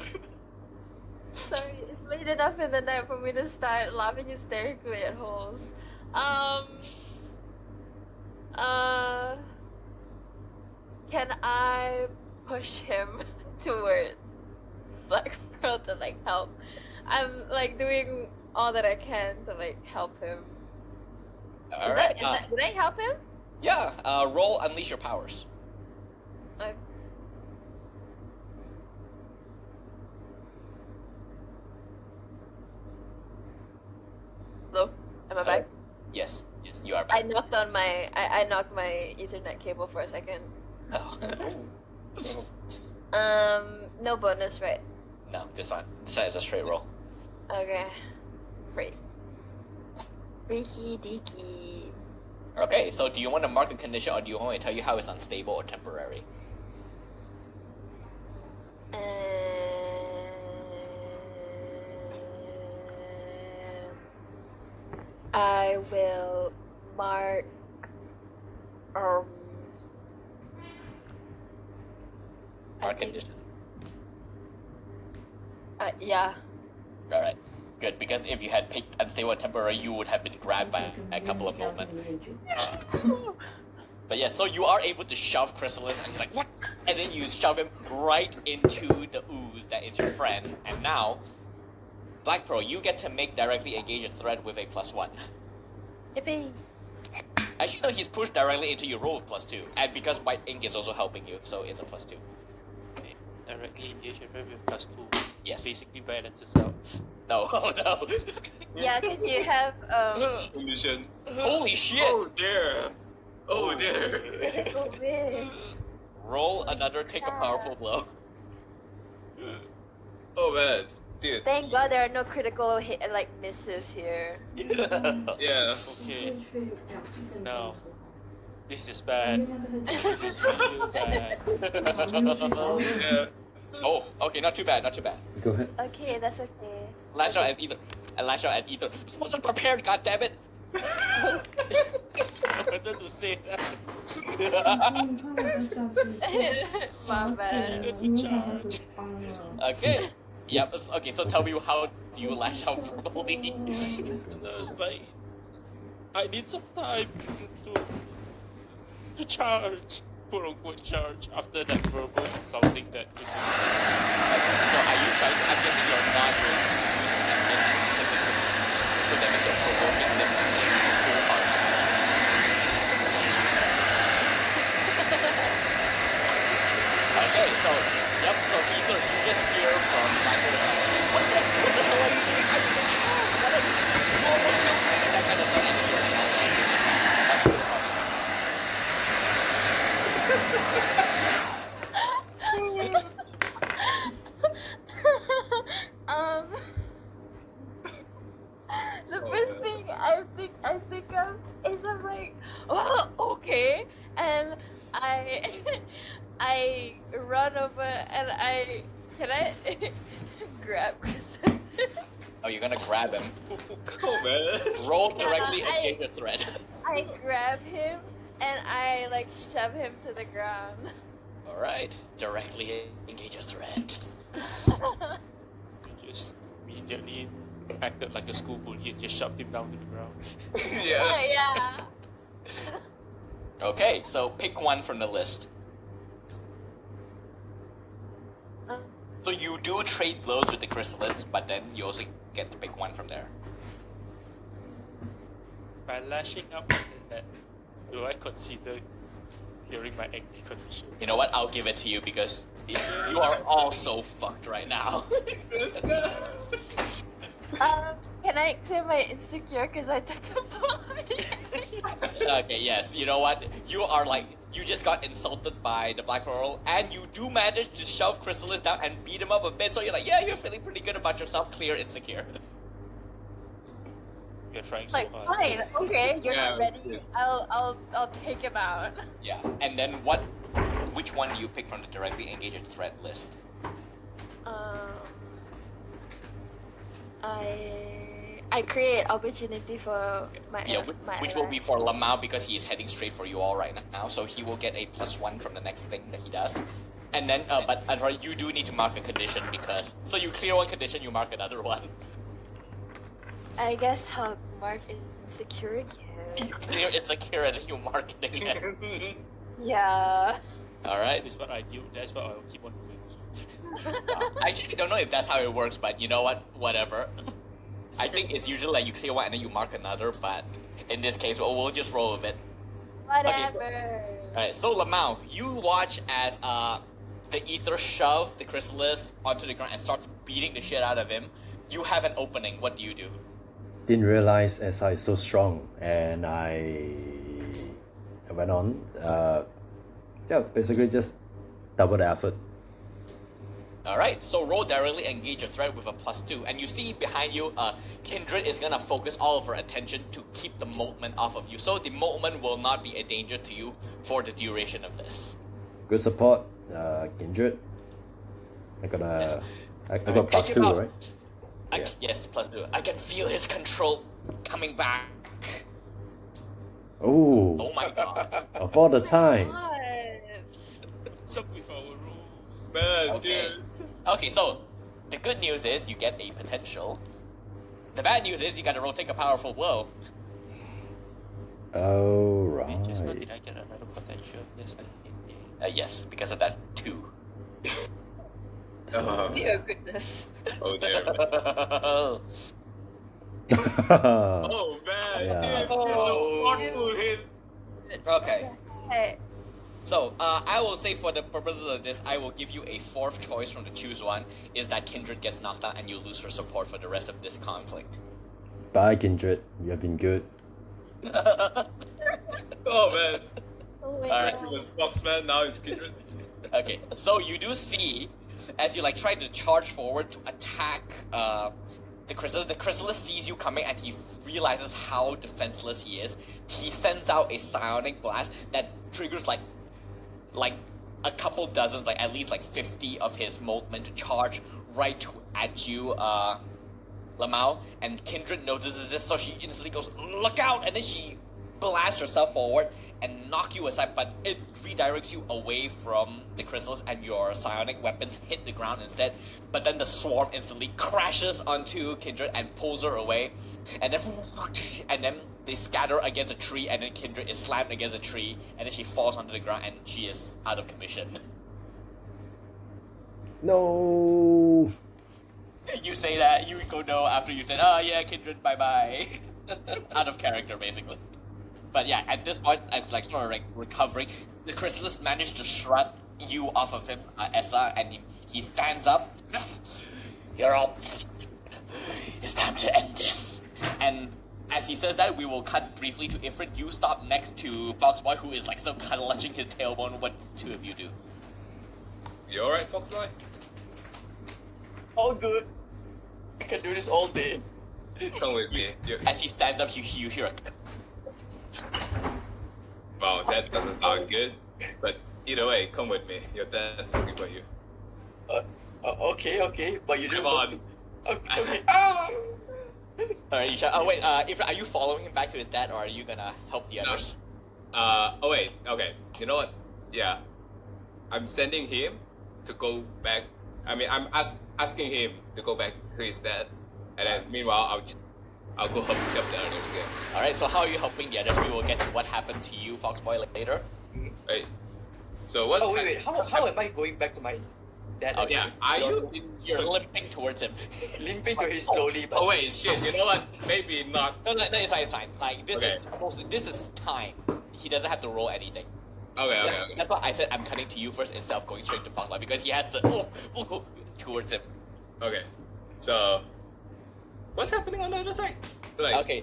C: Sorry, it's late enough in the night for me to start laughing hysterically at holes. Can I push him towards Black Pearl to like help? I'm like doing all that I can to like help him.
A: All right.
C: Would I help him?
A: Yeah. Roll unleash your powers.
C: Like, hello? Am I back?
A: Yes. Yes. You are
C: I
A: back.
C: knocked on my I knocked my Ethernet cable for a second. No bonus, right?
A: No, this one. This one is a straight roll.
C: Okay. Free. Freaky deaky.
A: Okay, so do you want to mark the condition or do you want me to tell you how it's unstable or temporary?
C: I will mark
A: Mark
C: I think-
A: condition.
C: yeah.
A: Alright. Good, because if you had picked unstable or temporary, you would have been grabbed by a couple of moments. But yeah, so you are able to shove Chrysalis, and he's like, what? And then you shove him right into the ooze that is your friend. And now, Black Pearl, you get to make directly engage a threat with a +1.
C: Yippee.
A: Actually, no, he's pushed directly into your roll with +2. And because White Ink is also helping you, so it's a +2.
B: Okay. Directly engage with +2.
A: Yes.
B: Basically balances out.
A: No, oh no.
C: Yeah, because you have
D: Condition.
A: Holy shit!
D: Oh dear. Oh dear.
C: critical miss.
A: Roll another, take a powerful blow.
D: Oh man, dude.
C: Thank God there are no critical hit like misses here.
D: Yeah.
B: Okay. Now, this is bad. This is really bad.
D: Yeah.
A: Oh, okay, not too bad, not too bad.
E: Go ahead.
C: Okay, that's okay.
A: Lash out at either. And lash out at either. He wasn't prepared, goddammit!
B: I wanted to say that.
C: My bad.
B: To charge.
A: Okay. Yep, okay, so tell me how do you lash out verbally?
B: And I was like, I need some time to charge, quote unquote charge, after that verbal insulting that is.
A: So are you trying to, I'm guessing you're not going to use an so that means you're provoking them to make full hard. Okay, so, yep, so either you just hear from Michael, what the hell are you doing? I don't know. What are you almost doing? That kind of thing. And then you're like,
C: The first thing I think of is I'm like, oh, okay, and I I run over and I grab Chris.
A: oh, you're gonna grab him.
D: Oh man.
A: Roll directly
C: Yeah,
A: and get your thread.
C: I grab him and I like shove him to the ground.
A: Alright, directly engage a threat.
B: You just immediately acted like a school bully and just shoved him down to the ground.
D: Yeah.
C: Yeah.
A: Okay, so pick one from the list. So you do trade blows with the Chrysalis, but then you also get to pick one from there.
B: By lashing up and that, do I consider clearing my acne condition?
A: You know what? I'll give it to you because you are all so fucked right now.
C: Can I clear my insecure because I took the blood?
A: Okay, yes. You know what? You are like, you just got insulted by the Black Coral, and you do manage to shove Chrysalis down and beat him up a bit, so you're like, yeah, you're feeling pretty good about yourself, clear insecure.
B: You're trying so
C: Like,
B: hard.
C: fine, okay, you're
D: Yeah,
C: not ready.
D: yeah.
C: I'll take him out.
A: Yeah. And then which one do you pick from the directly engaged threat list?
C: Um, I create opportunity for my
A: Yeah,
C: my
A: which will be
C: allies.
A: for Lemao because he is heading straight for you all right now, so he will get a +1 from the next thing that he does. And then, but you do need to mark a condition because so you clear one condition, you mark another one.
C: I guess I'll mark insecure
A: You
C: again.
A: clear insecure and then you mark it again.
C: Yeah.
A: All right.
B: That's what I do. That's what I'll keep on doing.
A: I actually don't know if that's how it works, but you know what? Whatever. I think it's usually like you clear one and then you mark another, but in this case, we'll just roll with it.
C: Whatever.
A: Alright, so Lemao, you watch as the ether shove the chrysalis onto the ground and starts beating the shit out of him. You have an opening. What do you do?
E: Didn't realize SI is so strong, and I went on. Basically just double the effort.
A: Alright, so roll directly engage a threat with a +2, and you see behind you, Kindred is gonna focus all of her attention to keep the movement off of you. So the movement will not be a danger to you for the duration of this.
E: Good support, Kindred. I got a, I got
A: Alright,
E: plus
A: and
E: 2,
A: you
E: right? Yeah.
A: Yes, +2. I can feel his control coming back.
E: Oh,
A: Oh my god.
E: of all the time.
C: God.
B: What's up with our rules?
D: Man,
A: Okay.
D: dude.
A: Okay, so the good news is you get a potential. The bad news is you gotta roll take a powerful blow.
E: Oh,
B: Wait, just now
E: right.
B: did I get another potential? Yes, I did.
A: Yes, because of that 2.
C: Dear goodness.
D: Oh dear. Man. Oh man,
E: Yeah.
D: dude. Oh, hit.
A: Okay.
C: Hey,
A: So, I will say for the purposes of this, I will give you a 4th choice from the choose one, is that Kindred gets knocked out and you lose her support for the rest of this conflict.
E: Bye, Kindred. You have been good.
D: Oh man.
C: oh my
A: Alright.
D: It was Foxman, now it's Kindred.
A: Okay, so you do see, as you like try to charge forward to attack the chrysalis sees you coming and he realizes how defenseless he is. He sends out a psionic blast that triggers like a couple dozens, like at least like 50 of his movement to charge right at you, Lemao. And Kindred notices this, so she instantly goes, "Look out!" And then she blasts herself forward and knock you aside, but it redirects you away from the crystals and your psionic weapons hit the ground instead. But then the swarm instantly crashes onto Kindred and pulls her away. And then they scatter against a tree, and then Kindred is slammed against a tree, and then she falls onto the ground and she is out of commission.
E: No.
A: You say that, you go no after you said, "Oh yeah, Kindred, bye bye." Out of character, basically. But yeah, at this point, as like sort of like recovering, the chrysalis managed to shrug you off of him, Essa, and he stands up. "You're all pissed. It's time to end this." And as he says that, we will cut briefly to Ifrit. You stop next to Foxboy, who is like still clutching his tailbone. What two of you do?
D: You alright, Foxboy?
F: All good. I can do this all day.
D: Come with me.
A: As he stands up, you hear a
D: Wow, that doesn't sound good. But either way, come with me. Your dad's looking for you.
F: Okay, but you
D: Come
F: didn't
D: on.
F: Okay. Ah!
A: Alright, you shall. Oh wait, Ifrit, are you following him back to his dad, or are you gonna help the
D: No.
A: others?
D: Oh wait, okay. You know what? Yeah. I'm sending him to go back. I mean, I'm asking him to go back to his dad. And then meanwhile, I'll go help pick up the others, yeah.
A: Alright, so how are you helping the others? We will get to what happened to you, Foxboy, later.
D: Wait. So what's...
F: Oh wait, how am I going back to my dad?
A: Okay.
D: Yeah, are you...
A: You're limping towards him.
F: Limping to him slowly, but...
D: Oh wait, shit, you know what? Maybe not.
A: No, it's fine, it's fine. Like,
D: Okay.
A: this is time. He doesn't have to roll anything.
D: Okay.
A: That's why I said I'm cutting to you first instead of going straight to Foxboy, because he has to towards him.
D: Okay. So... What's happening on the other side? Like,
A: Okay,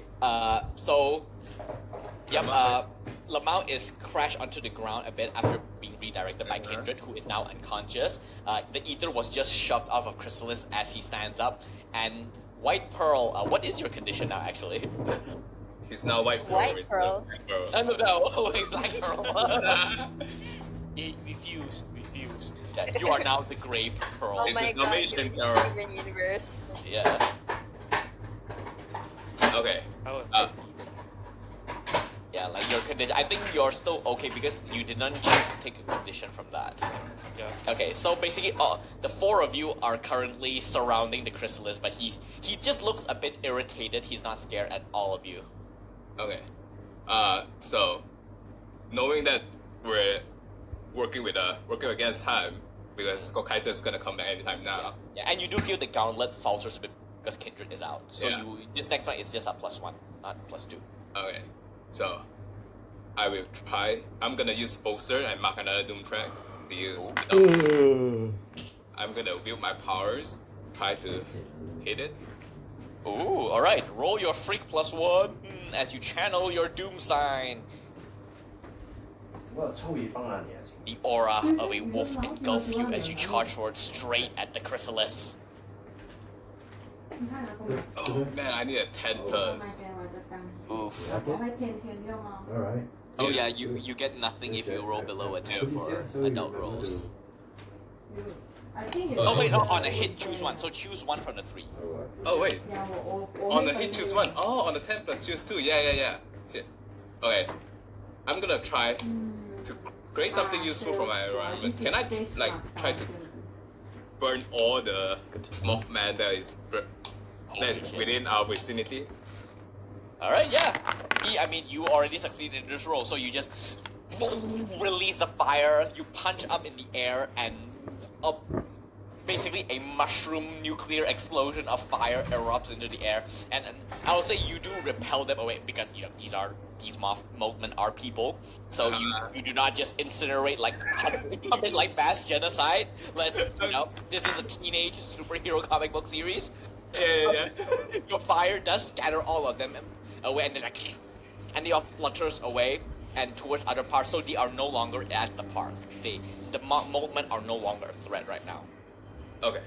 A: so... Yep, Lemao is crashed onto the ground a bit after being redirected by Kindred, who is now unconscious. The ether was just shoved off of Chrysalis as he stands up, and White Pearl, what is your condition now, actually?
D: He's now white pearl.
C: White
D: with
C: pearl?
D: Black pearl.
A: No, wait, Black Pearl.
B: Refused.
A: Yeah, you are now the Grey Pearl.
C: Oh
D: It's
C: my
D: the
C: god,
D: Dalmatian
C: you're in the
D: pearl.
C: Steven universe.
A: Yeah.
D: Okay.
B: How am
D: Uh,
A: Yeah, like your condition. I think you're still okay because you did not choose to take a condition from that.
B: Yeah.
A: Okay, so basically, the four of you are currently surrounding the chrysalis, but he just looks a bit irritated. He's not scared at all of you.
D: Okay. So knowing that we're working against time because Kokaita's gonna come back anytime now.
A: Yeah, and you do feel the gauntlet falters a bit because Kindred is out. So
D: Yeah.
A: this next one is just a +1, not +2.
D: Okay. So I will try. I'm gonna use Bolster and mark another Doom track to use. I'm gonna wield my powers, try to hit it.
A: Ooh, alright. Roll your freak +1 as you channel your doom sign.
E: 我有粗語方案嘅，請。
A: The aura of a wolf engulf you as you charge forward straight at the chrysalis.
G: 你看哪个？
D: Oh man, I need a 10 plus.
A: Oof.
G: 我会天天用哦。
E: Alright.
A: Oh yeah, you get nothing if you roll below a 10 for adult rolls.
G: I think you.
A: Oh wait, no, on a hit choose one. So choose one from the 3.
D: Oh wait,
G: 呀，我
D: on the hit choose one. Oh, on the 10 plus choose 2. Yeah. Shit. Okay, I'm gonna try to create something useful from my environment. Can I like try to burn all the Mothman that is within our vicinity?
A: Alright, yeah. I mean, you already succeeded in this roll, so you just release the fire, you punch up in the air, and basically a mushroom nuclear explosion of fire erupts into the air. And I would say you do repel them away because these Mothman are people. So you do not just incinerate like commit like mass genocide. This is a teenage superhero comic book series.
D: Yeah.
A: Your fire does scatter all of them away, and they all flutters away and towards other parts, so they are no longer at the park. The Mothman are no longer a threat right now.
D: Okay.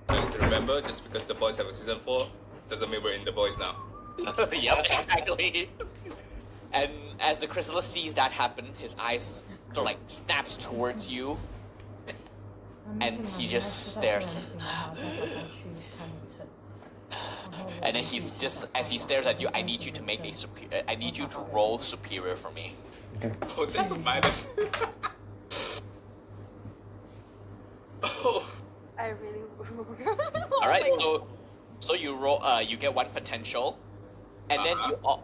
D: I need to remember, just because the boys have a season 4 doesn't mean we're in the boys now.
A: Yep, exactly. And as the chrysalis sees that happen, his eyes sort of like snaps towards you, and he just stares. And then he's just, as he stares at you, I need you to make a superior. I need you to roll superior for me.
E: Okay.
D: Oh, that's a minus. Oh.
C: I really.
A: All right, so you roll. You get 1 potential, and then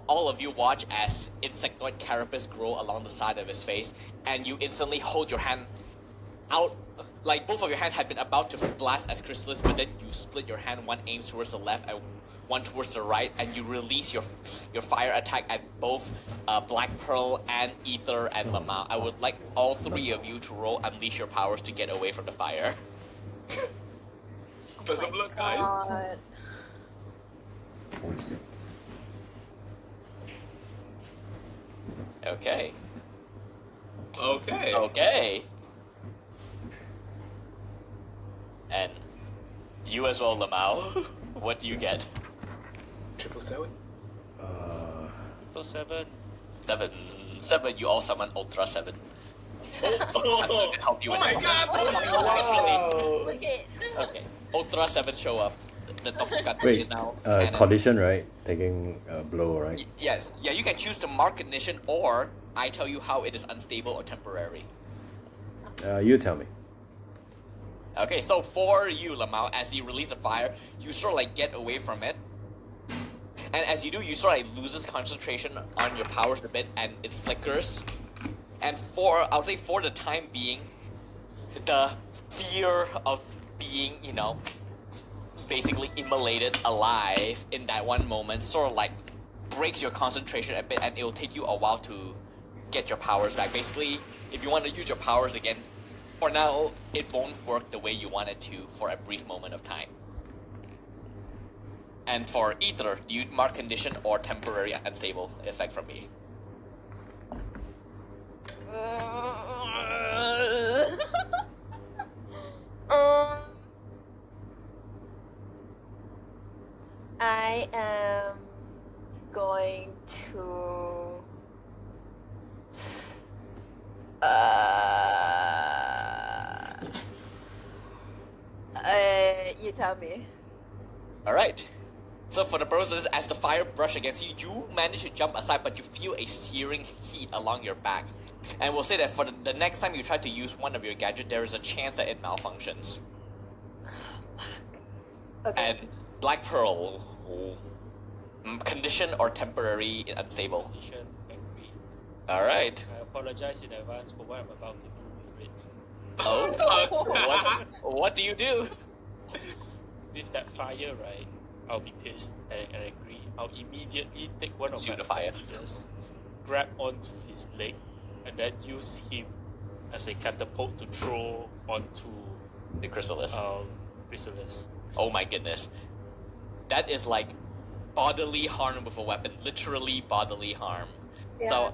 A: all of you watch as insectoid carapace grow along the side of his face, and you instantly hold your hand out. Like both of your hands had been about to blast as chrysalis, but then you split your hand. One aims towards the left and one towards the right, and you release your fire attack at both Black Pearl and Ether and Lemao. I would like all 3 of you to roll unleash your powers to get away from the fire.
D: Does it look guys?
C: God.
A: Okay.
D: Okay.
A: Okay. And you as well, Lemao. What do you get?
D: 777.
B: So 7.
A: 7. You all summon Ultra 7.
D: Oh,
A: I'm so gonna help you with
D: my
A: that.
D: god!
A: Oh my god, actually.
C: Look it.
A: Okay. Ultra 7 show up. The Tokugatsu
E: Wait,
A: is now canon.
E: condition, right? Taking a blow, right?
A: Yes. Yeah, you can choose to mark condition, or I tell you how it is unstable or temporary.
E: You tell me.
A: Okay, so for you, Lemao, as you release the fire, you sort of like get away from it. And as you do, you sort of like loses concentration on your powers a bit, and it flickers. And I would say for the time being, the fear of being, basically immolated alive in that one moment sort of like breaks your concentration a bit, and it will take you a while to get your powers back. Basically, if you want to use your powers again, for now, it won't work the way you want it to for a brief moment of time. And for Ether, do you mark condition or temporary unstable effect from me?
C: I am going to. You tell me.
A: Alright. So for the process, as the fire brush against you, you manage to jump aside, but you feel a searing heat along your back. And we'll say that for the next time you try to use one of your gadgets, there is a chance that it malfunctions.
C: Okay.
A: And Black Pearl, condition or temporary unstable.
B: Condition, angry.
A: Alright.
B: I apologize in advance for what I'm about to do with it.
A: Oh, what do you do?
B: With that fire, right? I'll be pissed and angry. I'll immediately take one of
A: Shoot
B: my
A: the fire.
B: bandages, grab onto his leg, and then use him as a catapult to throw onto
A: The Chrysalis.
B: Chrysalis.
A: Oh my goodness. That is like bodily harm with a weapon. Literally bodily harm.
C: Yeah.
A: So,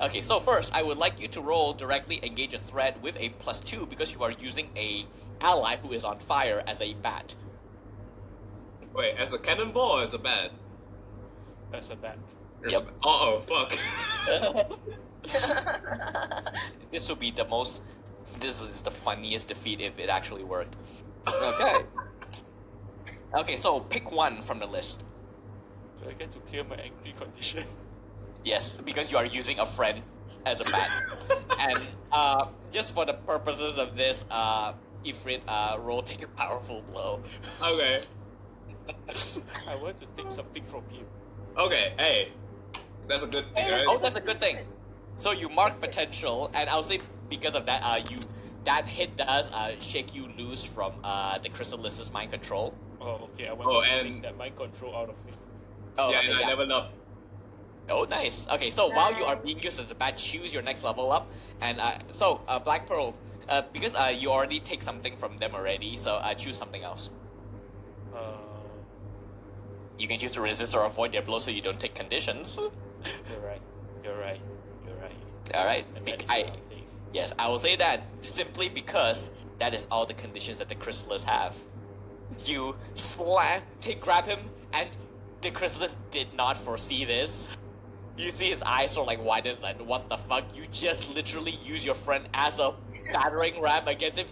A: okay, so first, I would like you to roll directly engage a threat with a +2 because you are using a ally who is on fire as a bat.
D: Wait, as a cannonball or as a bat?
B: That's a bat.
A: Yep.
D: Oh, fuck.
A: This would be the most. This was the funniest defeat if it actually worked. Okay. Okay, so pick one from the list.
B: Do I get to clear my angry condition?
A: Yes, because you are using a friend as a bat. And just for the purposes of this, Ifrit, roll take a powerful blow.
D: Okay.
B: I want to take something from him.
D: Okay, hey. That's a good thing, right?
A: Oh, that's a good thing. So you mark potential, and I'll say because of that, that hit does shake you loose from the Chrysalis's mind control.
B: Oh, okay. I want
D: Oh,
B: to
D: and-
B: take that mind control out of him.
A: Oh,
D: yeah,
A: okay,
D: and I leveled up.
A: Oh, nice. Okay, so while you are being used as a bat, choose your next level up. And Black Pearl, because you already take something from them already, so choose something else. You can choose to resist or avoid their blow so you don't take conditions.
B: You're right. You're right. You're right.
A: Alright.
B: And that is what I'll take.
A: Yes, I will say that simply because that is all the conditions that the Chrysalis have. You grab him, and the Chrysalis did not foresee this. You see his eyes sort of like widen and what the fuck? You just literally use your friend as a battering ram against him.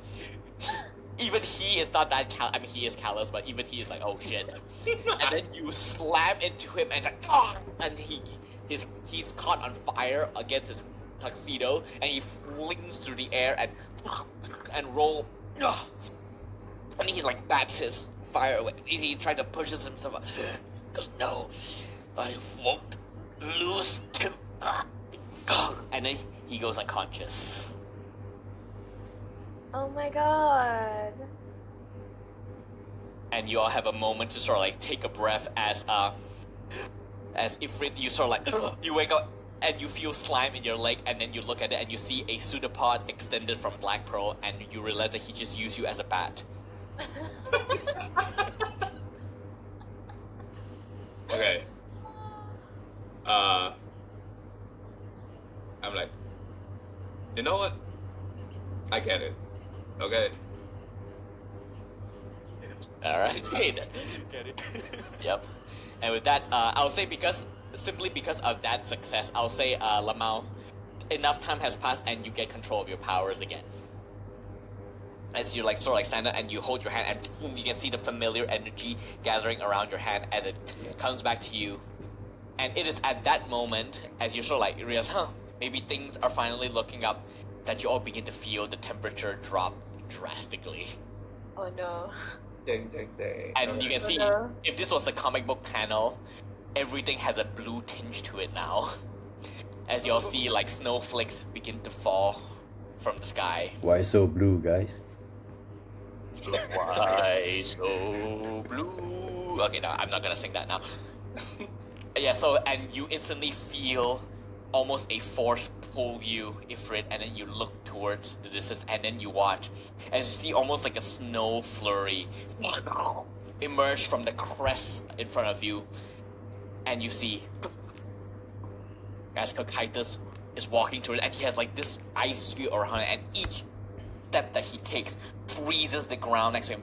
A: Even he is not that he is callous, but even he is like, oh shit. And then you slam into him and it's like, oh! And he's caught on fire against his tuxedo, and he flings through the air and roll. And he like bats his fire away. He tried to push himself up. Goes, no, I won't lose him. And then he goes unconscious.
C: Oh my god.
A: And you all have a moment to sort of like take a breath as Ifrit, you sort of like you wake up and you feel slime in your leg, and then you look at it and you see a pseudopod extended from Black Pearl, and you realize that he just used you as a bat.
D: Okay. I'm like, you know what? I get it. Okay.
A: Alright.
B: Yes, you get it.
A: Yep. And with that, I'll say simply because of that success, I'll say, Lemao, enough time has passed and you get control of your powers again. As you like sort of like stand up and you hold your hand, and boom, you can see the familiar energy gathering around your hand as it comes back to you. And it is at that moment, as you sort of like realize, maybe things are finally looking up, that you all begin to feel the temperature drop drastically.
C: Oh no.
D: Ding, ding, ding.
A: And you can see,
C: Okay.
A: if this was a comic book panel, everything has a blue tinge to it now. As you all see, like, snowflakes begin to fall from the sky.
E: Why so blue, guys?
A: Why so blue? Okay, no, I'm not gonna sing that now. Yeah, so, and you instantly feel almost a force pull you, Ifrit, and then you look towards the distance, and then you watch as you see almost like a snow flurry emerge from the crest in front of you, and you see as Cocytus is walking towards, and he has like this ice sphere around it, and each step that he takes freezes the ground next to him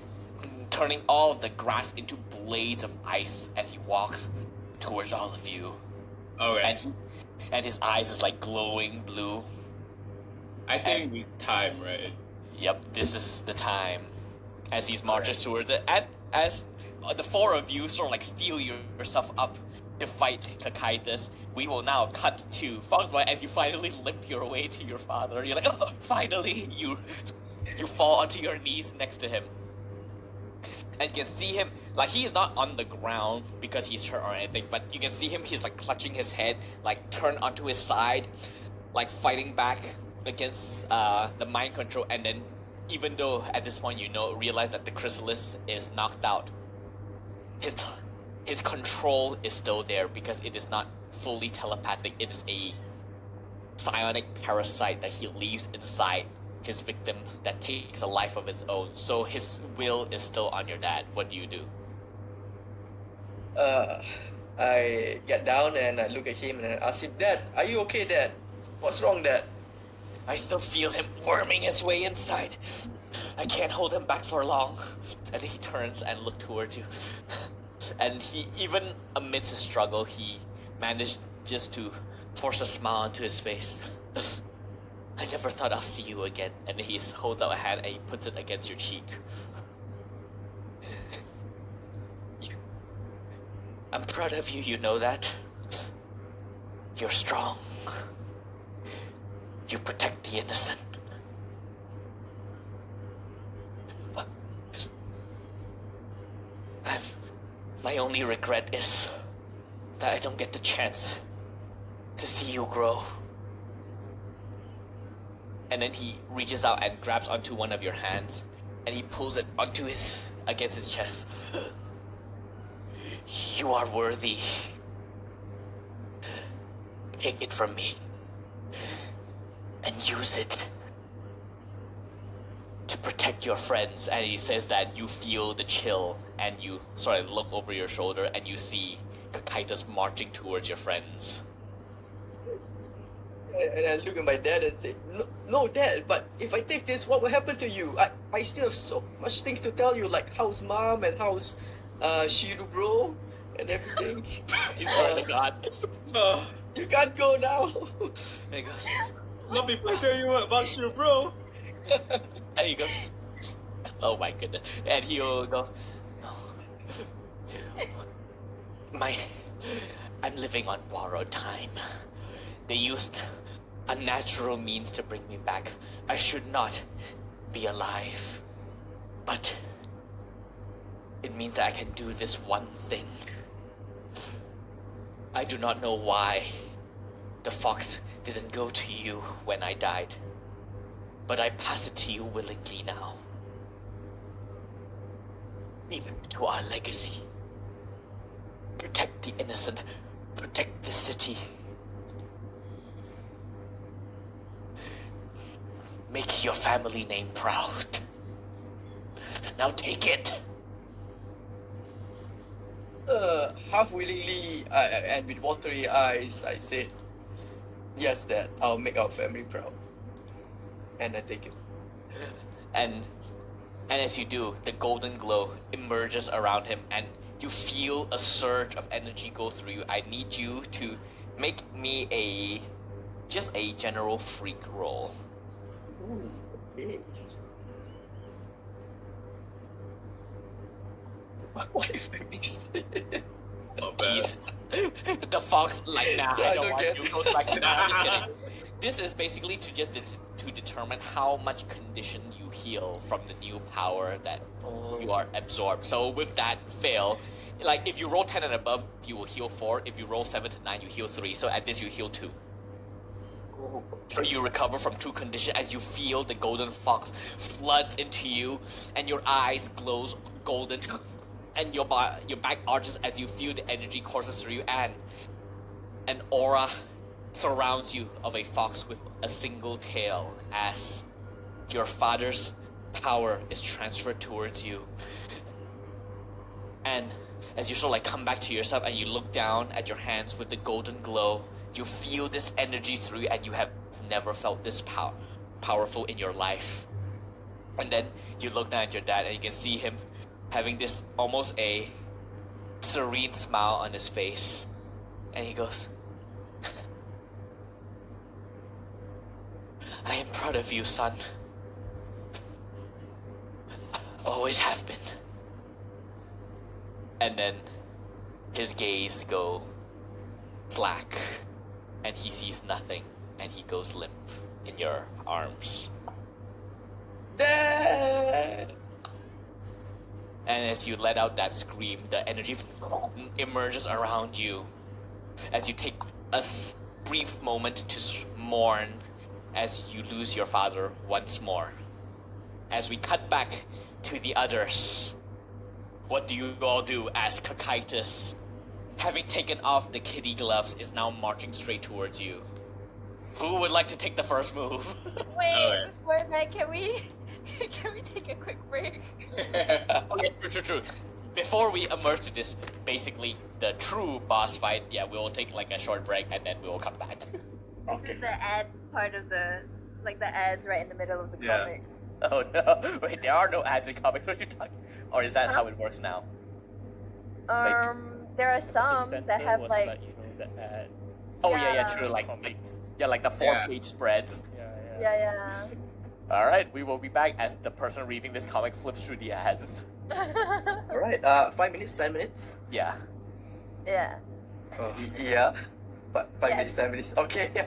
A: turning all of the grass into blades of ice as he walks towards all of you.
D: Okay.
A: And his eyes is like glowing blue.
D: I think it's time, right?
A: Yep, this is the time. As he marches towards it, and as the four of you sort of like steel yourself up to fight Kakaitis, we will now cut to Foxboy as you finally limp your way to your father. You're like, oh, finally! You fall onto your knees next to him. And you can see him, like, he is not on the ground because he's hurt or anything, but you can see him, he's like clutching his head, like turned onto his side, like fighting back against the mind control. And then, even though at this point you realize that the chrysalis is knocked out, his control is still there because it is not fully telepathic. It is a psionic parasite that he leaves inside his victim that takes a life of its own. So his will is still on your dad. What do you do?
F: I get down and I look at him and I ask him, Dad, are you okay, Dad? What's wrong, Dad?
A: I still feel him worming his way inside. I can't hold him back for long. And he turns and looks towards you. And he, even amidst his struggle, he managed just to force a smile onto his face. I never thought I'll see you again. And he holds out a hand and he puts it against your cheek. I'm proud of you, you know that? You're strong. You protect the innocent. But my only regret is that I don't get the chance to see you grow. And then he reaches out and grabs onto one of your hands, and he pulls it against his chest. You are worthy. Take it from me and use it to protect your friends. And he says that you feel the chill, and you sort of look over your shoulder and you see Kakaitis marching towards your friends.
F: And I look at my dad and say, no, Dad, but if I take this, what will happen to you? I still have so much things to tell you, like how's Mom and how's Shiru bro and everything.
A: You swear to God.
F: You can't go now.
A: And he goes,
D: Not before I tell you about you, bro.
A: and he goes, oh my goodness. And he'll go, no. I'm living on borrowed time. They used unnatural means to bring me back. I should not be alive. But it means that I can do this one thing. I do not know why the fox didn't go to you when I died, but I pass it to you willingly now. Even to our legacy. Protect the innocent. Protect the city. Make your family name proud. Now take it.
F: Half willingly and with watery eyes, I said, yes, Dad, I'll make our family proud. And I take it.
A: And as you do, the golden glow emerges around him, and you feel a surge of energy go through you. I need you to make me just a general freak roll.
F: Ooh, okay. Why if I miss this?
D: Not bad.
A: Jeez. The fox, like, nah,
F: So
A: I
F: I
A: don't
F: don't
A: want
F: get-
A: you. Goes back to I'm just kidding. This is basically to just to determine how much condition you heal from the new power that you are absorbed. So with that fail, like if you roll 10 and above, you will heal 4. If you roll 7 to 9, you heal 3. So at this, you heal 2. So you recover from 2 condition as you feel the golden fox floods into you, and your eyes glows golden, and your back arches as you feel the energy courses through you, and an aura surrounds you of a fox with a single tail as your father's power is transferred towards you. And as you sort of like come back to yourself and you look down at your hands with the golden glow, you feel this energy through you, and you have never felt this powerful in your life. And then you look down at your dad and you can see him having this almost a serene smile on his face, and he goes, I am proud of you, son. Always have been. And then his gaze go slack, and he sees nothing, and he goes limp in your arms.
F: Dad!
A: And as you let out that scream, the energy emerges around you as you take a brief moment to mourn as you lose your father once more. As we cut back to the others, what do you all do as Kakaitis, having taken off the kitty gloves, is now marching straight towards you? Who would like to take the first move?
C: Wait,
D: Alright.
C: before that, can we take a quick break?
A: Okay, true. Before we emerge to this, basically the true boss fight, yeah, we will take like a short break and then we will come back.
C: This is the ad part of the ads right in the middle of the
D: Yeah.
C: comics.
A: Oh no! Wait, there are no ads in comics. What are you talking? Or is that how it works now?
C: There are
B: The
C: some
B: center
C: that have
B: was
C: like
B: you know, the ad.
A: Oh yeah,
C: Yeah.
A: true. Like
B: Comics.
A: like the 4-page spreads.
C: yeah.
A: All right, we will be back as the person reading this comic flips through the ads.
F: Alright, 5 minutes, 10 minutes?
A: Yeah.
C: Yeah.
F: Yeah. 5
C: Yes.
F: minutes, 10 minutes. Okay.